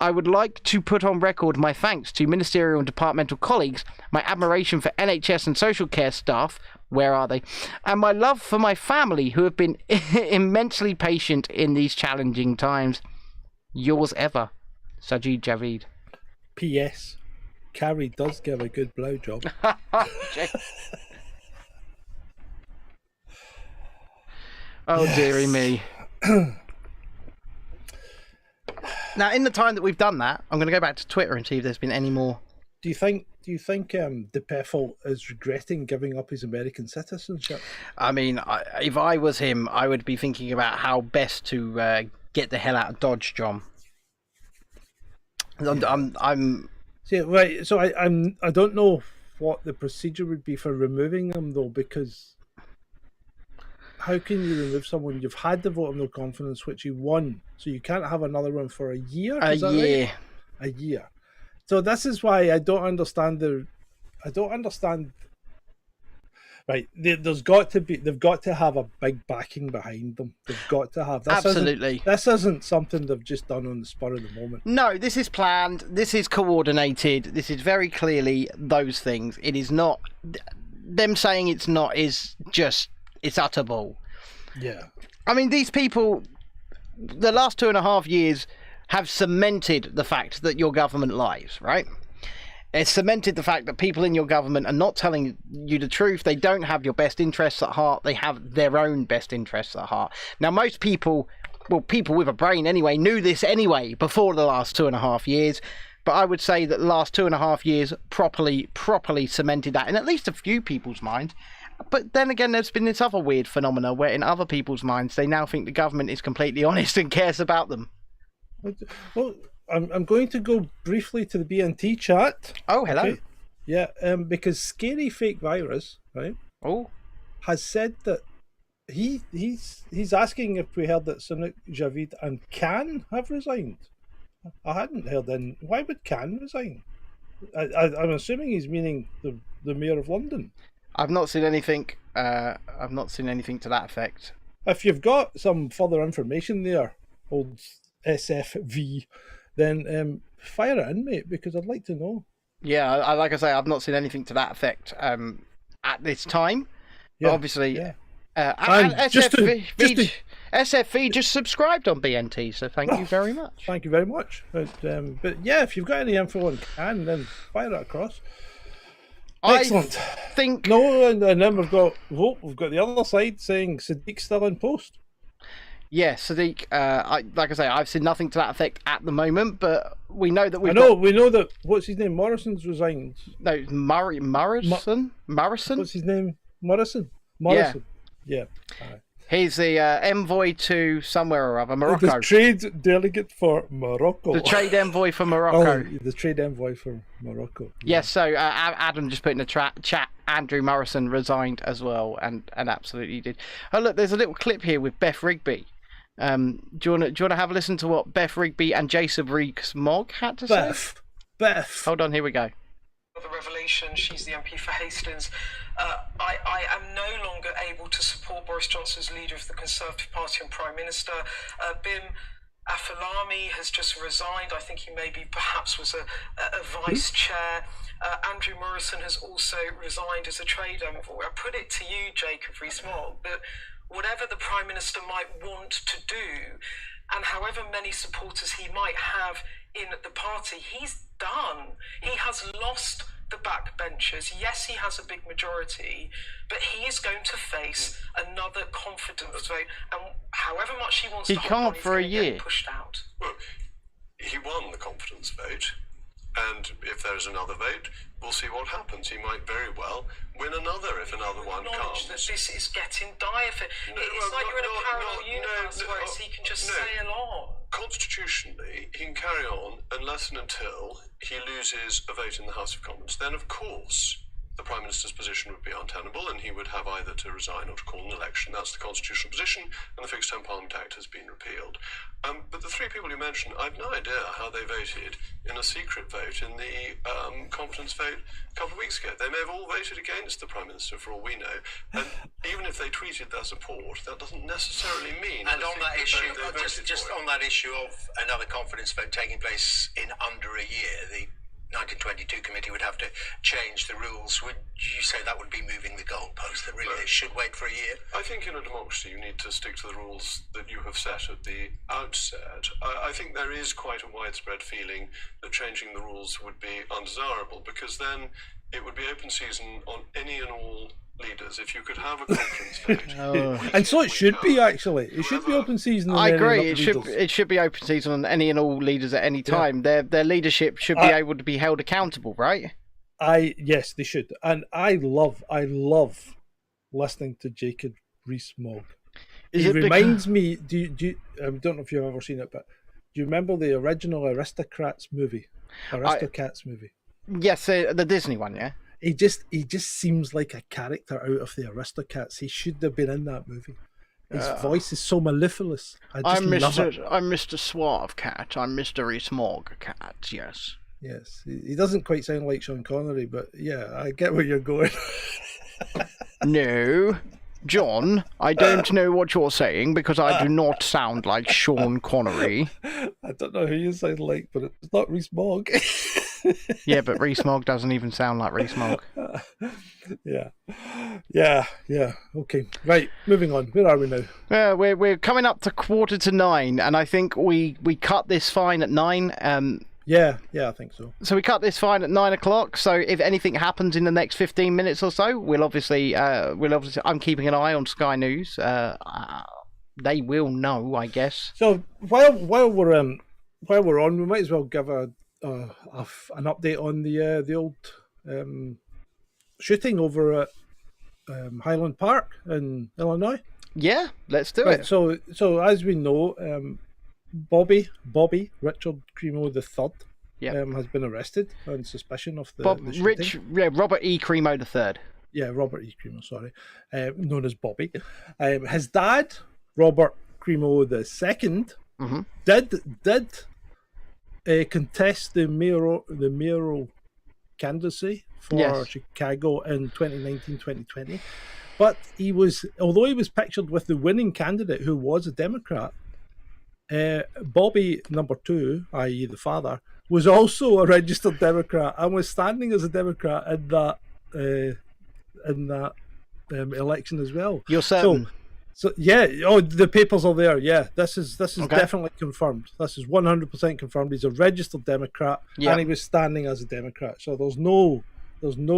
I would like to put on record my thanks to ministerial and departmental colleagues, my admiration for NHS and social care staff, where are they, and my love for my family, who have been immensely patient in these challenging times. Yours ever, Sajid Javid.
P.S. Carrie does give a good blowjob.
Oh, yes. Dearie me. Now, in the time that we've done that, I'm going to go back to Twitter and see if there's been any more.
Do you think De Peffel is regretting giving up his American citizenship?
I mean, if I was him, I would be thinking about how best to get the hell out of Dodge, John. I'm.
See, right. So I don't know what the procedure would be for removing them, though, because how can you remove someone? You've had the vote of no confidence, which you won, so you can't have another one for a year.
A year.
Right? A year. So this is why I don't understand Right, they've got to have a big backing behind them. They've got to have.
Absolutely.
This isn't something they've just done on the spur of the moment.
No, this is planned. This is coordinated. This is very clearly those things. It is not. Them saying it's not is just. It's utter bull.
Yeah.
I mean, these people, the last 2.5 years have cemented the fact that your government lies, right? It's cemented the fact that people in your government are not telling you the truth. They don't have your best interests at heart. They have their own best interests at heart. Now, most people, well, people with a brain anyway, knew this anyway before the last 2.5 years. But I would say that the last 2.5 years properly cemented that in at least a few people's minds. But then again, there's been this other weird phenomena where in other people's minds, they now think the government is completely honest and cares about them.
Well, I'm going to go briefly to the BNT chat.
Oh, hello. Okay.
Yeah, because Scary Fake Virus, right?
Oh,
has said that he's asking if we heard that Sunak, Javid, and Khan have resigned. I hadn't heard any. Why would Khan resign? I'm assuming he's meaning the Mayor of London.
I've not seen anything. I've not seen anything to that effect.
If you've got some further information there, old SFV, then fire it in, mate, because I'd like to know.
Yeah, like I say, I've not seen anything to that effect at this time.
Yeah,
obviously,
yeah.
And
just
SFV just subscribed on BNT, so thank you very much.
Thank you very much. But yeah, if you've got any info on Can, then fire it across. Excellent.
I think
and then we've got the other side saying Sadiq's still in post.
Yeah, Sadiq. Like I say, I've seen nothing to that effect at the moment, but we know that we
know that what's his name? Morrison's resigned.
No, Morrison.
What's his name? Morrison. Yeah.
He's the envoy to somewhere or other, Morocco.
The trade delegate for Morocco.
The trade envoy for Morocco.
The trade envoy for Morocco.
Yes, so Adam just put in the chat, Andrew Morrison resigned as well, and absolutely did. Oh, look, there's a little clip here with Beth Rigby. Do you want to have a listen to what Beth Rigby and Jason Rees-Mogg had to say?
Beth.
Hold on, here we go.
The revelation, she's the MP for Hastings. I am no longer able to support Boris Johnson as leader of the Conservative Party and Prime Minister. Bim Afilami has just resigned. I think he maybe perhaps was a vice chair. Andrew Morrison has also resigned as a trade envoy. I put it to you, Jacob Rees-Mogg, that whatever the Prime Minister might want to do, and however many supporters he might have in the party, he's done. He has lost the backbenchers. Yes, he has a big majority, but he is going to face another confidence vote, and however much he wants
he
to
can't
hold on,
for a year.
get pushed out.
Well, he won the confidence vote, and if there's another vote, we'll see what happens. He might very well win another if another one comes.
That this is you're in a parallel universe where he can just sail on.
Constitutionally, he can carry on unless and until he loses a vote in the House of Commons. Then, of course, the Prime Minister's position would be untenable, and he would have either to resign or to call an election. That's the constitutional position, and the Fixed Term Parliament Act has been repealed. But the three people you mentioned, I've no idea how they voted in a secret vote in the confidence vote a couple of weeks ago. They may have all voted against the Prime Minister, for all we know. And even if they tweeted their support, that doesn't necessarily mean.
And on that issue, just on that issue of another confidence vote taking place in under a year, the 1922 committee would have to change the rules. Would you say that would be moving the goalpost, that really they should wait for a year?
I think in a democracy you need to stick to the rules that you have set at the outset. I think there is quite a widespread feeling that changing the rules would be undesirable, because then it would be open season on any and all leaders. If you could have a conference vote,
and so it should be, actually. It should be open season.
I agree. It should be open season on any and all leaders at any time. Yeah. Their leadership should be able to be held accountable, right?
Yes, they should. And I love listening to Jacob Rees-Mogg. It reminds me. I don't know if you've ever seen it, but do you remember the original Aristocats movie?
Yes, the Disney one, yeah.
He just seems like a character out of the Aristocats. He should have been in that movie. His voice is so mellifluous. I'm
Mr. Suave Cat. I'm Mr. Rees-Mogg Cat. Yes.
Yes. He doesn't quite sound like Sean Connery, but yeah, I get where you're going.
No, John, I don't know what you're saying, because I do not sound like Sean Connery.
I don't know who you sound like, but it's not Rees-Mogg.
Yeah, but Rees-Mogg doesn't even sound like Rees-Mogg.
Yeah. Okay, right. Moving on. Where are we now?
We're coming up to 8:45, and I think we cut this fine at 9.
Yeah, I think so.
So we cut this fine at 9 o'clock. So if anything happens in the next 15 minutes or so, we'll obviously. I'm keeping an eye on Sky News. They will know, I guess.
So while we're on, we might as well give an update on the old shooting over at Highland Park in Illinois.
Yeah, let's do it.
So as we know, Bobby Richard Cremo III has been arrested on suspicion of the shooting.
Robert E. Cremo III.
Yeah, Robert E. Cremo, sorry, known as Bobby. His dad, Robert Cremo II, did contest the mayoral candidacy for Chicago in 2019-2020, but although he was pictured with the winning candidate who was a Democrat, Bobby number 2, i.e. the father, was also a registered Democrat and was standing as a Democrat in that election as well.
You're certain?
So yeah, the papers are there. Yeah, this is
Okay.
definitely confirmed. This is 100% confirmed. He's a registered Democrat, and he was standing as a Democrat. So there's no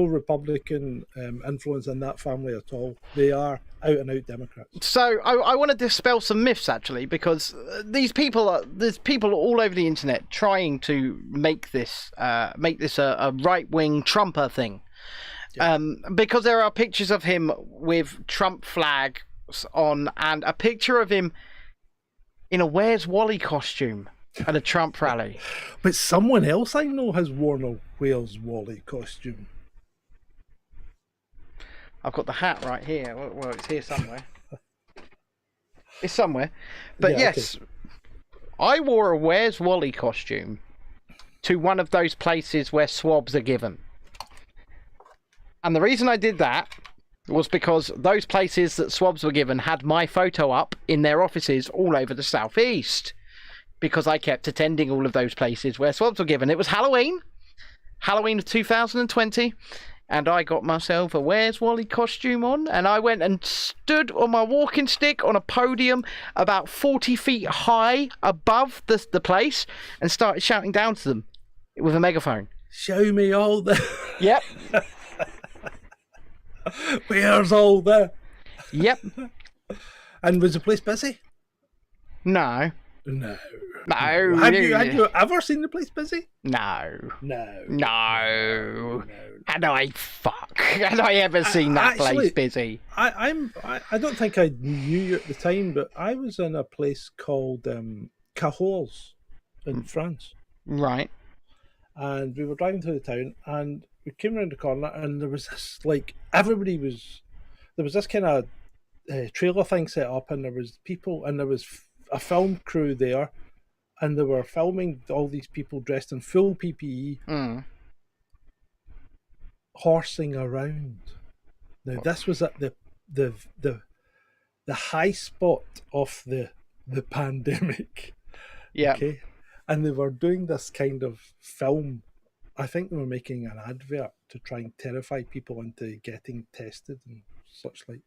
Republican influence in that family at all. They are out and out Democrats.
So I want to dispel some myths, actually, because there's people all over the internet trying to make this a right-wing Trumper thing. Yeah. Because there are pictures of him with Trump flags on and a picture of him in a Where's Wally costume at a Trump rally.
But someone else I know has worn a Where's Wally costume.
I've got the hat right here. Well, it's here somewhere. It's somewhere. But yeah, yes, okay. I wore a Where's Wally costume to one of those places where swabs are given. And the reason I did that was because those places that swabs were given had my photo up in their offices all over the southeast. Because I kept attending all of those places where swabs were given. It was Halloween of 2020, and I got myself a Where's Wally costume on, and I went and stood on my walking stick on a podium about 40 feet high above the place and started shouting down to them with a megaphone.
Show me all the...
Yep.
Where's all the...
Yep.
And was the place busy?
No.
No.
Had
you ever seen the place busy?
No.
And
Had I ever seen that place busy?
I don't think I knew you at the time, but I was in a place called Cahors in France.
Right.
And we were driving through the town, and we came around the corner, and there was this, like, there was this kind of trailer thing set up, and there was people, and there was a film crew there, and they were filming all these people dressed in full PPE, horsing around. Now this was at the high spot of the pandemic.
Yeah.
Okay. And they were doing this kind of film. I think they were making an advert to try and terrify people into getting tested and such like.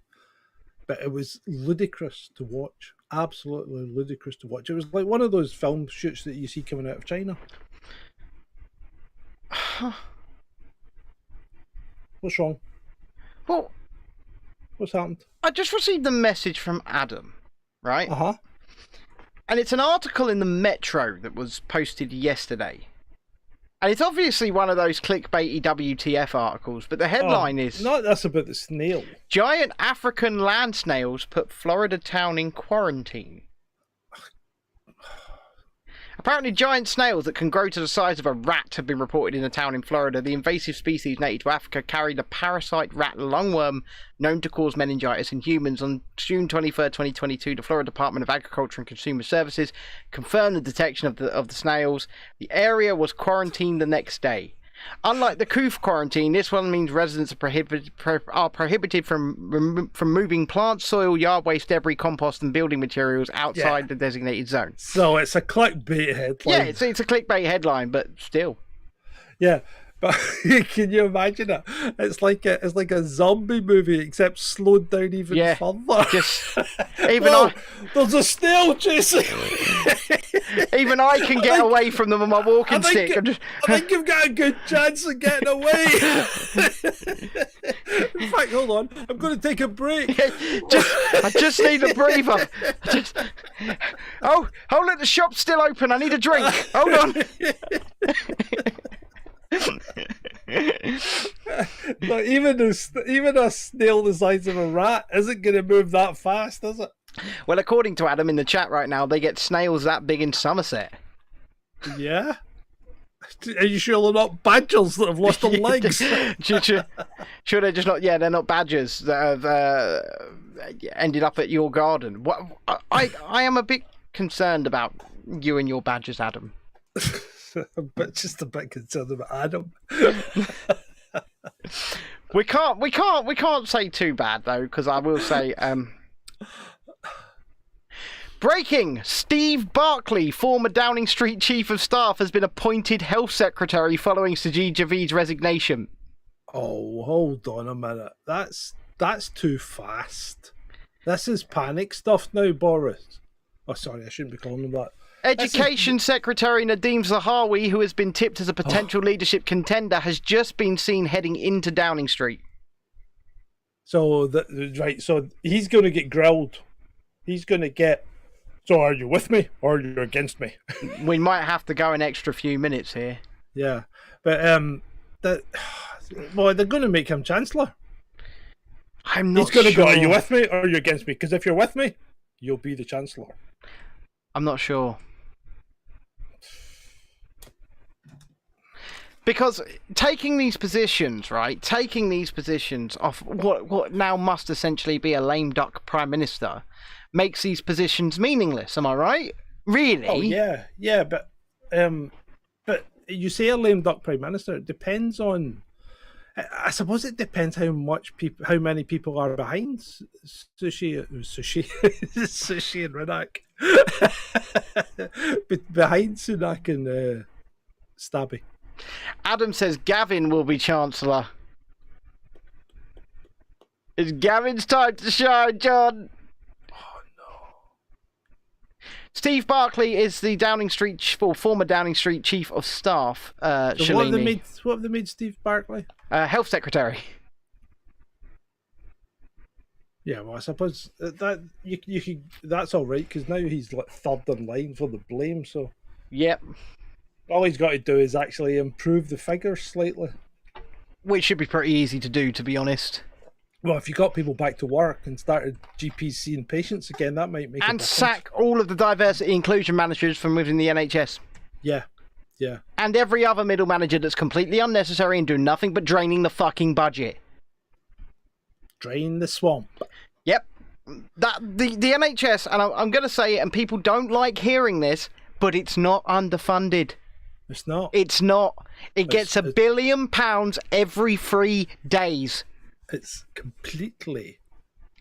But it was ludicrous to watch. Absolutely ludicrous to watch. It was like one of those film shoots that you see coming out of China. What's wrong?
Well,
what's happened?
I just received a message from Adam, right?
Uh-huh.
And it's an article in the Metro that was posted yesterday. And it's obviously one of those clickbaity WTF articles, but the headline is...
No, that's about the snail.
Giant African land snails put Florida town in quarantine. Apparently giant snails that can grow to the size of a rat have been reported in a town in Florida. The invasive species native to Africa carried a parasite rat lungworm known to cause meningitis in humans. On June 23rd, 2022, the Florida Department of Agriculture and Consumer Services confirmed the detection of the snails. The area was quarantined the next day. Unlike the Coof quarantine, this one means residents are prohibited from moving plants, soil, yard waste, debris, compost and building materials outside the designated zone.
So it's a clickbait headline.
Yeah, it's a clickbait headline, but still.
Yeah, but can you imagine it? It's like a zombie movie, except slowed down even further.
Just even
there's a snail chasing.
Even I can get away from them on my walking stick.
I think you've got a good chance of getting away. In fact, hold on, I'm going to take a break.
I just need a breather. Oh, look, the shop's still open. I need a drink. Hold on.
But even a snail the size of a rat isn't going to move that fast, is it?
Well, according to Adam in the chat right now, they get snails that big in Somerset.
Yeah? Are you sure they're not badgers that have lost their legs?
Sure they're just not... Yeah, they're not badgers that have ended up at your garden. I am a bit concerned about you and your badgers, Adam.
Just a bit concerned about Adam.
We can't say too bad though, because I will say breaking: Steve Barclay, former Downing Street Chief of Staff, has been appointed Health Secretary following Sajid Javid's resignation.
Oh, hold on a minute. That's That's too fast. This is panic stuff now, Boris. Oh, sorry, I shouldn't be calling him that.
Education Secretary Nadeem Zahawi, who has been tipped as a potential leadership contender, has just been seen heading into Downing Street.
So so he's going to get grilled. He's going to get. So are you with me or are you against me?
We might have to go an extra few minutes here.
Yeah, but they're going to make him Chancellor.
I'm not
He's going to
sure.
go, are you with me or are you against me? Because if you're with me, you'll be the Chancellor.
I'm not sure. Because taking these positions, right? Taking these positions off what now must essentially be a lame duck Prime Minister makes these positions meaningless, am I right? Really?
Oh, yeah, but you say a lame duck Prime Minister, it depends on... I suppose it depends how many people are behind Sushi and Riddock. Behind Sunak and Stabby.
Adam says Gavin will be Chancellor. It's Gavin's time to shine, John.
Oh no.
Steve Barclay is the former Downing Street Chief of Staff.
So what have they made Steve Barclay?
Health Secretary.
Yeah, well, I suppose that you could. That's all right because now he's like third in line for the blame. So
Yep.
all he's got to do is actually improve the figures slightly.
Which should be pretty easy to do, to be honest.
Well, if you got people back to work and started GPs seeing patients again, that might make a
And
difference.
sack all of the diversity inclusion managers from within the NHS.
Yeah.
And every other middle manager that's completely unnecessary and do nothing but draining the fucking budget.
Drain the swamp.
Yep. The NHS, and I'm going to say it, and people don't like hearing this, but it's not underfunded.
It's not.
It's not. It gets £1 billion every 3 days.
It's completely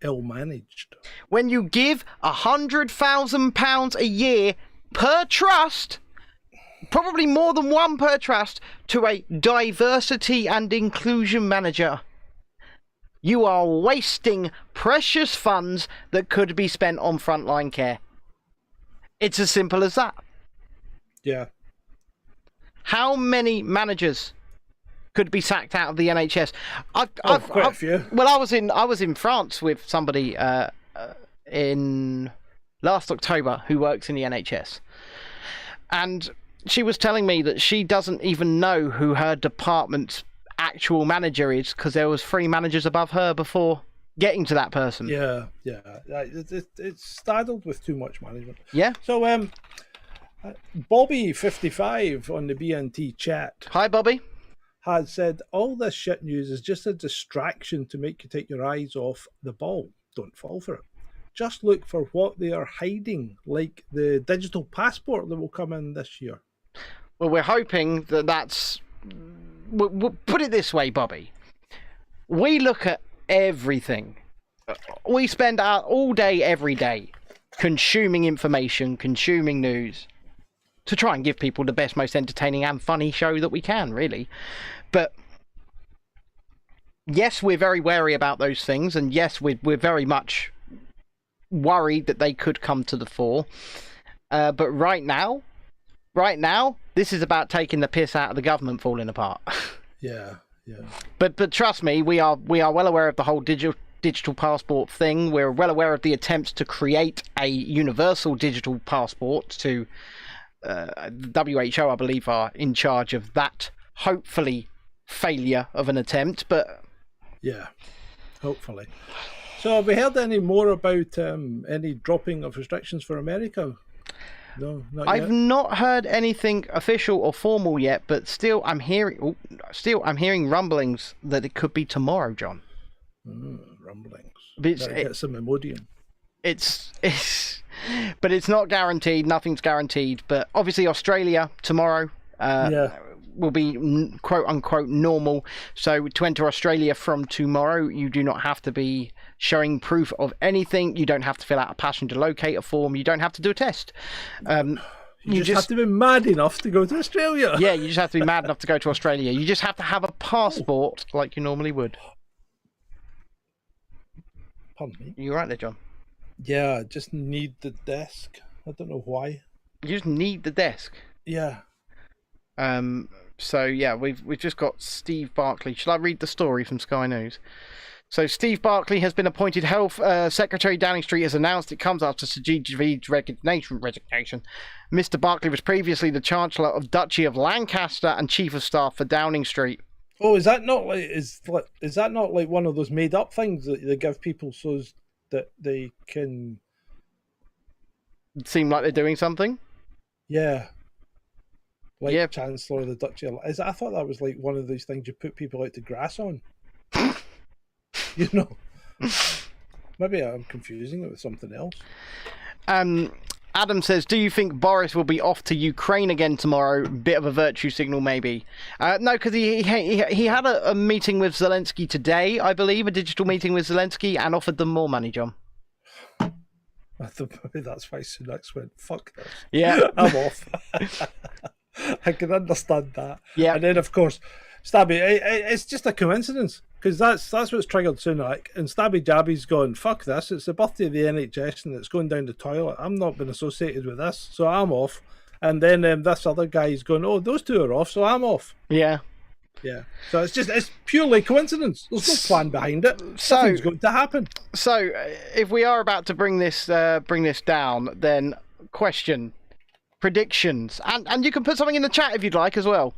ill-managed.
When you give £100,000 a year per trust, probably more than one per trust, to a diversity and inclusion manager, you are wasting precious funds that could be spent on frontline care. It's as simple as that.
Yeah.
How many managers could be sacked out of the NHS?
Quite a few.
Well, I was in France with somebody in last October who works in the NHS, and she was telling me that she doesn't even know who her department's actual manager is because there was 3 managers above her before getting to that person.
Yeah. It's saddled with too much management.
Yeah.
So, Bobby55 on the BNT chat
Hi, Bobby.
has said, all this shit news is just a distraction to make you take your eyes off the ball. Don't fall for it. Just look for what they are hiding, like the digital passport that will come in this year.
Well, we're hoping that's... We'll put it this way, Bobby. We look at everything. We spend all day, every day, consuming information, consuming news, to try and give people the best, most entertaining and funny show that we can, really. But yes, we're very wary about those things, and yes, we're very much worried that they could come to the fore. But right now, this is about taking the piss out of the government falling apart.
Yeah.
But trust me, we are well aware of the whole digital passport thing. We're well aware of the attempts to create a universal digital passport. To WHO, I believe, are in charge of that. Hopefully, failure of an attempt, but
Yeah, hopefully. So have we heard any more about any dropping of restrictions for America? No, not
I've
yet.
not heard anything official or formal yet, but still I'm hearing rumblings that it could be tomorrow, John.
Rumblings.
Better
get some Imodium.
But it's not guaranteed. Nothing's guaranteed. But obviously Australia tomorrow will be quote unquote normal. So to enter Australia from tomorrow, you do not have to be showing proof of anything. You don't have to fill out a passenger locator form. You don't have to do a test.
You just have to be mad enough to go to Australia.
Yeah, you just have to be mad enough to go to Australia. You just have to have a passport like you normally would.
Pardon me.
You right there, John?
Yeah, I just need the desk. I don't know why.
You just need the desk.
Yeah.
So yeah, we've just got Steve Barclay. Shall I read the story from Sky News? So Steve Barclay has been appointed Health Secretary. Downing Street has announced it comes after Sir Javid's resignation. Mr. Barclay was previously the Chancellor of Duchy of Lancaster and Chief of Staff for Downing Street.
Oh, is that not like one of those made up things that they give people so that they can
seem like they're doing something?
Yeah. Like
yeah.
Chancellor of the Duchy of... I thought that was like one of those things you put people out to grass on. You know? Maybe I'm confusing it with something else.
Adam says, do you think Boris will be off to Ukraine again tomorrow? Bit of a virtue signal, maybe. No, because he had a meeting with Zelensky today, I believe, a digital meeting with Zelensky, and offered them more money, John.
I thought maybe that's why Sunak went, fuck this.
Yeah.
I'm off. I can understand that.
Yeah.
And then, of course, Stabby, it's just a coincidence, because that's what's triggered Sunak, and Stabby Jabby's gone, fuck this, it's the birthday of the NHS and it's going down the toilet. I'm not been associated with this, so I'm off. And then this other guy's going, oh, those two are off, so I'm off.
Yeah.
Yeah. So it's purely coincidence. There's no plan behind it.
So,
nothing's going to happen.
So, if we are about to bring this down, then question, predictions, and you can put something in the chat if you'd like as well.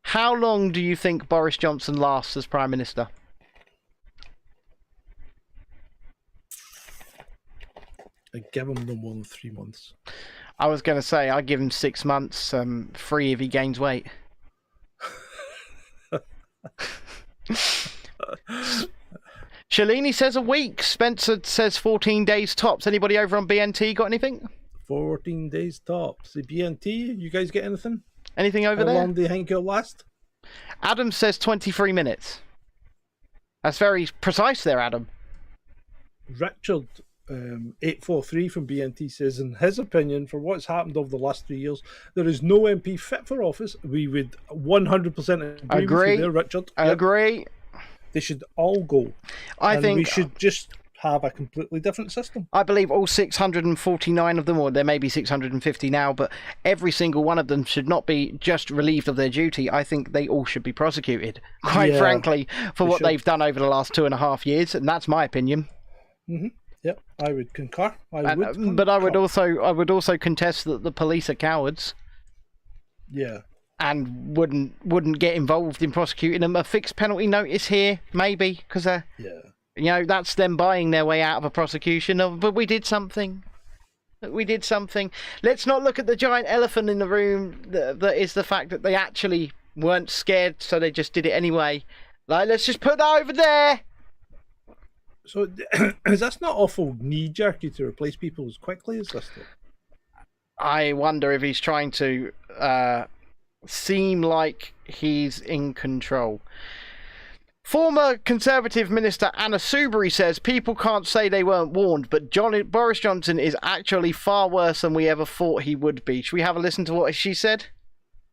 How long do you think Boris Johnson lasts as Prime Minister?
I give him no more than 3 months.
I was going to say, I'd give him 6 months, 3 if he gains weight. Shalini says a week. Spencer says 14 days tops. Anybody over on BNT got anything?
14 days tops. The BNT, you guys get anything?
Anything over there?
How long do you think it'll last?
Adam says 23 minutes. That's very precise there, Adam.
Richard 843 from BNT says, in his opinion, for what's happened over the last 3 years, there is no MP fit for office. We would 100% agree with you there, Richard.
I agree.
They should all go.
I think
we should just have a completely different system.
I believe all 649 of them, or there may be 650 now, but every single one of them should not be just relieved of their duty. I think they all should be prosecuted, quite frankly, for what they've done over the last 2.5 years, and that's my opinion.
Mm-hmm. Yep, I would concur.
But I would also contest that the police are cowards.
Yeah.
And wouldn't get involved in prosecuting them. A fixed penalty notice here, maybe, because you know, that's them buying their way out of a prosecution. But we did something. Let's not look at the giant elephant in the room that is the fact that they actually weren't scared, so they just did it anyway. Like, let's just put that over there.
So, is this not awful knee-jerky to replace people as quickly as this?
I wonder if he's trying to seem like he's in control. Former Conservative Minister Anna Soubry says people can't say they weren't warned, but Boris Johnson is actually far worse than we ever thought he would be. Should we have a listen to what she said?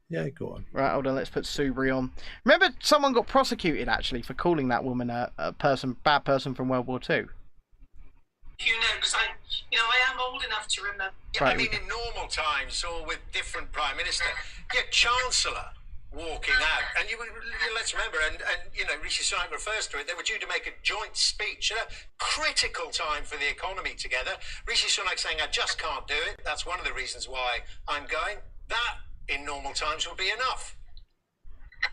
Yeah, go on.
Right, hold on, let's put Soubry on. Remember, someone got prosecuted, actually, for calling that woman a bad person from World War II.
You know, because I am old enough to remember.
Yeah, I mean, in normal times, or with different Prime Minister, your Chancellor walking out, and let's remember, and you know, Rishi Sunak refers to it, they were due to make a joint speech at a critical time for the economy together. Rishi Sunak saying, I just can't do it, that's one of the reasons why I'm going. That, in normal times, would be enough.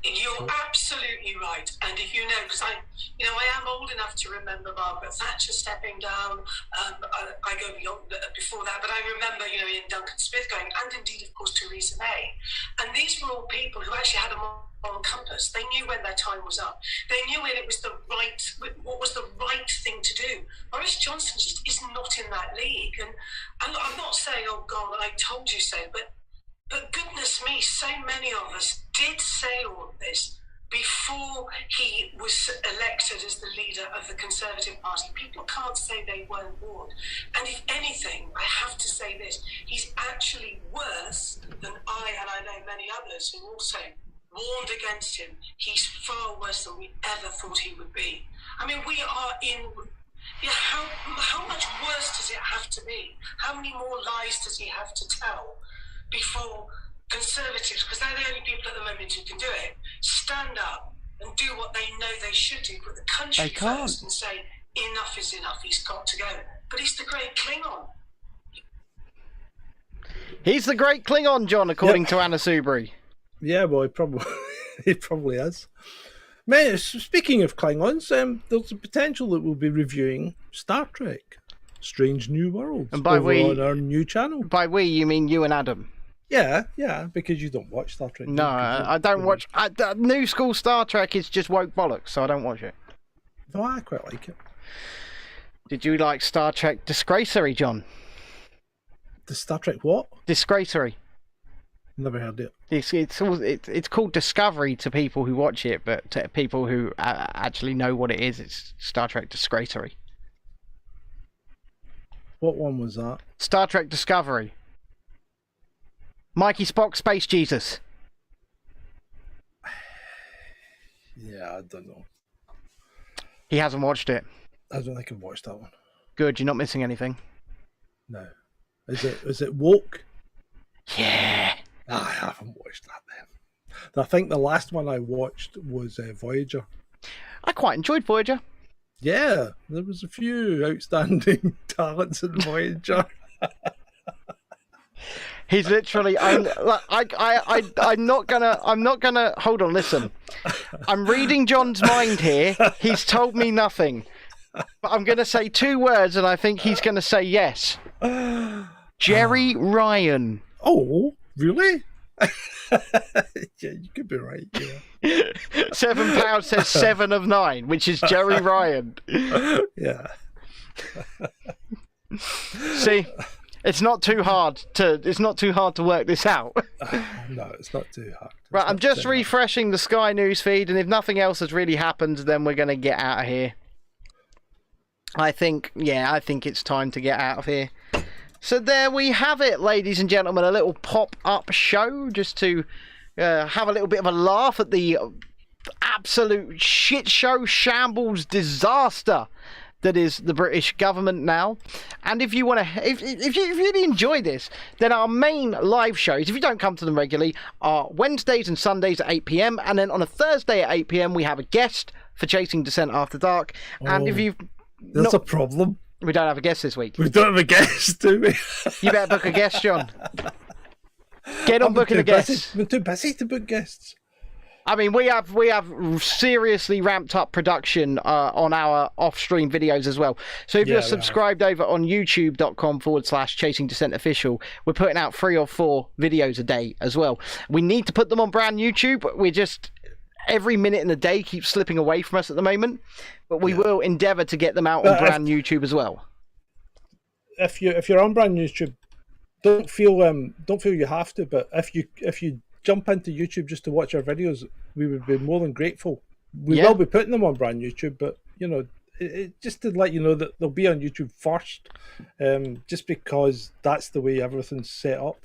You're absolutely right, and if you know, because I am old enough to remember Margaret Thatcher stepping down. I go beyond before that, but I remember, Ian Duncan Smith going, and indeed, of course, Theresa May. And these were all people who actually had a moral compass. They knew when their time was up. They knew when it was what was the right thing to do. Boris Johnson just is not in that league, and I'm not saying, oh God, I told you so, but goodness me, so many of us did say all of this before he was elected as the leader of the Conservative Party. People can't say they weren't warned. And if anything, I have to say this, he's actually worse than and I know many others who also warned against him. He's far worse than we ever thought he would be. I mean, we are in Yeah, how much worse does it have to be? How many more lies does he have to tell before Conservatives, because they're the only people at the moment who can do it, stand up and do what they know they should do, put the country first and say, enough is enough, he's got to go. But he's the great Klingon.
He's the great Klingon, John, according to Anna Soubry.
Yeah, well, he probably is. Man, speaking of Klingons, there's a potential that we'll be reviewing Star Trek: Strange New Worlds
and by we,
on our new channel.
By we, you mean you and Adam?
Yeah, because you don't watch Star Trek.
No, I don't watch. New school Star Trek is just woke bollocks, so I don't watch it.
No, I quite like it.
Did you like Star Trek Disgracery, John?
The Star Trek what?
Disgracery.
Never heard it.
It's called Discovery to people who watch it, but to people who actually know what it is, it's Star Trek Disgracery.
What one was that?
Star Trek Discovery. Mikey Spock, Space Jesus.
Yeah, I don't know.
He hasn't watched it.
I don't think I've watched that one.
Good, you're not missing anything.
No. Is it woke?
Yeah.
I haven't watched that then. I think the last one I watched was Voyager.
I quite enjoyed Voyager. Yeah,
there was a few outstanding talents in Voyager.
He's literally. I'm not gonna. Hold on, listen. I'm reading John's mind here. He's told me nothing, but I'm gonna say 2 words, and I think he's gonna say yes. Jerry Ryan.
Oh, really? Yeah, you could be right. Yeah.
£7 says 7 of 9, which is Jerry Ryan.
Yeah.
See. It's not too hard to work this out.
No, it's not too hard.
Right, I'm just refreshing the Sky News feed, and if nothing else has really happened, then we're going to get out of here. I think it's time to get out of here. So there we have it, ladies and gentlemen, a little pop-up show just to have a little bit of a laugh at the absolute shit show, shambles, disaster that is the British government now. And if you want to, if you really enjoy this, then our main live shows, if you don't come to them regularly, are Wednesdays and Sundays at 8 PM, and then on a Thursday at 8 PM we have a guest for Chasing Dissent After Dark. And if
there's a problem.
We don't have a guest this week.
We don't have a guest, do we?
You better book a guest, John. Get on booking a guest.
We're too busy to book guests.
I mean, we have seriously ramped up production on our off-stream videos as well. So if you're subscribed over on youtube.com/Chasing Dissent Official, we're putting out 3 or 4 videos a day as well. We need to put them on brand YouTube. We're just, every minute in the day keeps slipping away from us at the moment. But we will endeavour to get them out on brand YouTube as well.
If you're on brand YouTube, don't feel you have to. But if you jump into YouTube just to watch our videos, we would be more than grateful. We will be putting them on brand YouTube, but just to let you know that they'll be on YouTube first, just because that's the way everything's set up.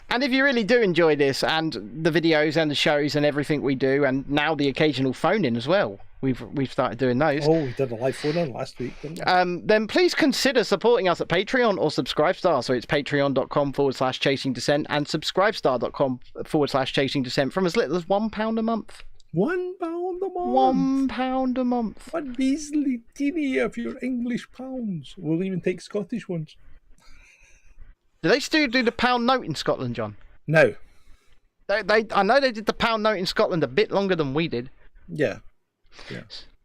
And if you really do enjoy this and the videos and the shows and everything we do, and now the occasional phone-in as well, we've started doing those.
Oh, we did a live phone-in last week, didn't we?
Then please consider supporting us at Patreon or Subscribestar. So it's patreon.com/Chasing Dissent and subscribestar.com/Chasing Dissent from as little as £1 a month.
£1 a month.
£1 a month.
One measly teeny of your English pounds. We'll even take Scottish ones.
Do they still do the pound note in Scotland, John?
No.
I know they did the pound note in Scotland a bit longer than we did.
Yeah.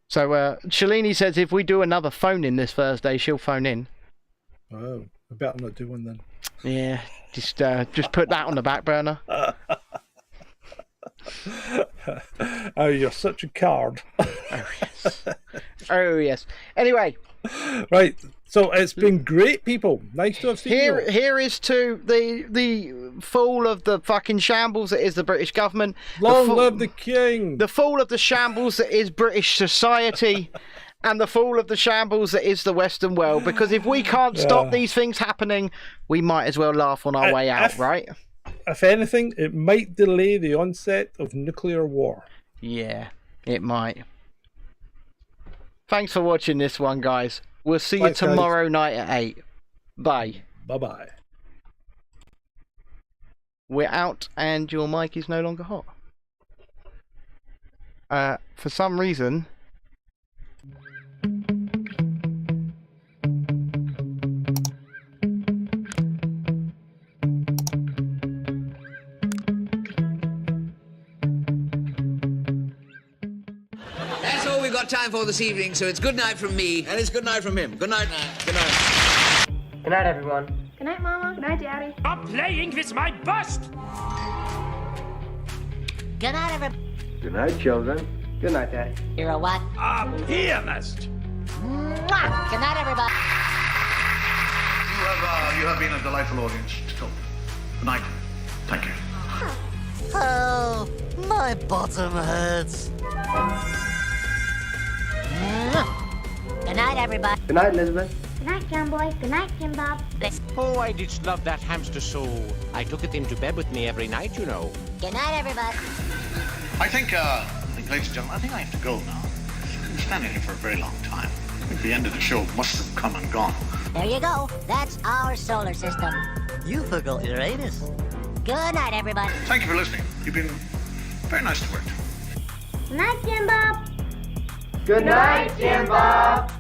So Shalini says if we do another phone in this Thursday, she'll phone in.
Oh, I better not do one then.
Yeah, just put that on the back burner.
Oh, you're such a card.
Oh yes. Anyway.
Right. So it's been great, people. Nice to have seen you.
Here is to the fall of the fucking shambles that is the British government.
Long live the king.
The fall of the shambles that is British society, and the fall of the shambles that is the Western world. Because if we can't stop these things happening, we might as well laugh on our way out, right?
If anything, it might delay the onset of nuclear war.
Yeah, it might. Thanks for watching this one, guys. We'll see you
Thanks, guys.
tomorrow night at 8. Bye.
Bye-bye.
We're out and your mic is no longer hot. For some reason...
That's all we've got time for this evening, so it's good night from me. And it's good night from him. Good night. Good night.
Good night, everyone.
Good night, Mama. Good night, Daddy.
Stop playing with my bust!
Good night, everybody.
Good night, children. Good night, Daddy.
You're a what?
A pianist!
Mwah! Good night, everybody.
You have been a delightful audience to talk. Good night. Thank you.
Oh, my bottom hurts. Good night, everybody.
Good night, Elizabeth.
Good night, John Boy. Good night, Jim Bob.
Oh, I did love that hamster so. I took it into bed with me every night, you know.
Good night, everybody.
I think, ladies and gentlemen, I think I have to go now. I've been standing here for a very long time. I think the end of the show must have come and gone.
There you go. That's our solar system. You forgot Uranus. Good night, everybody.
Thank you for listening. You've been very nice to work.
Good night, Jim Bob.
Good night, Jim Bob.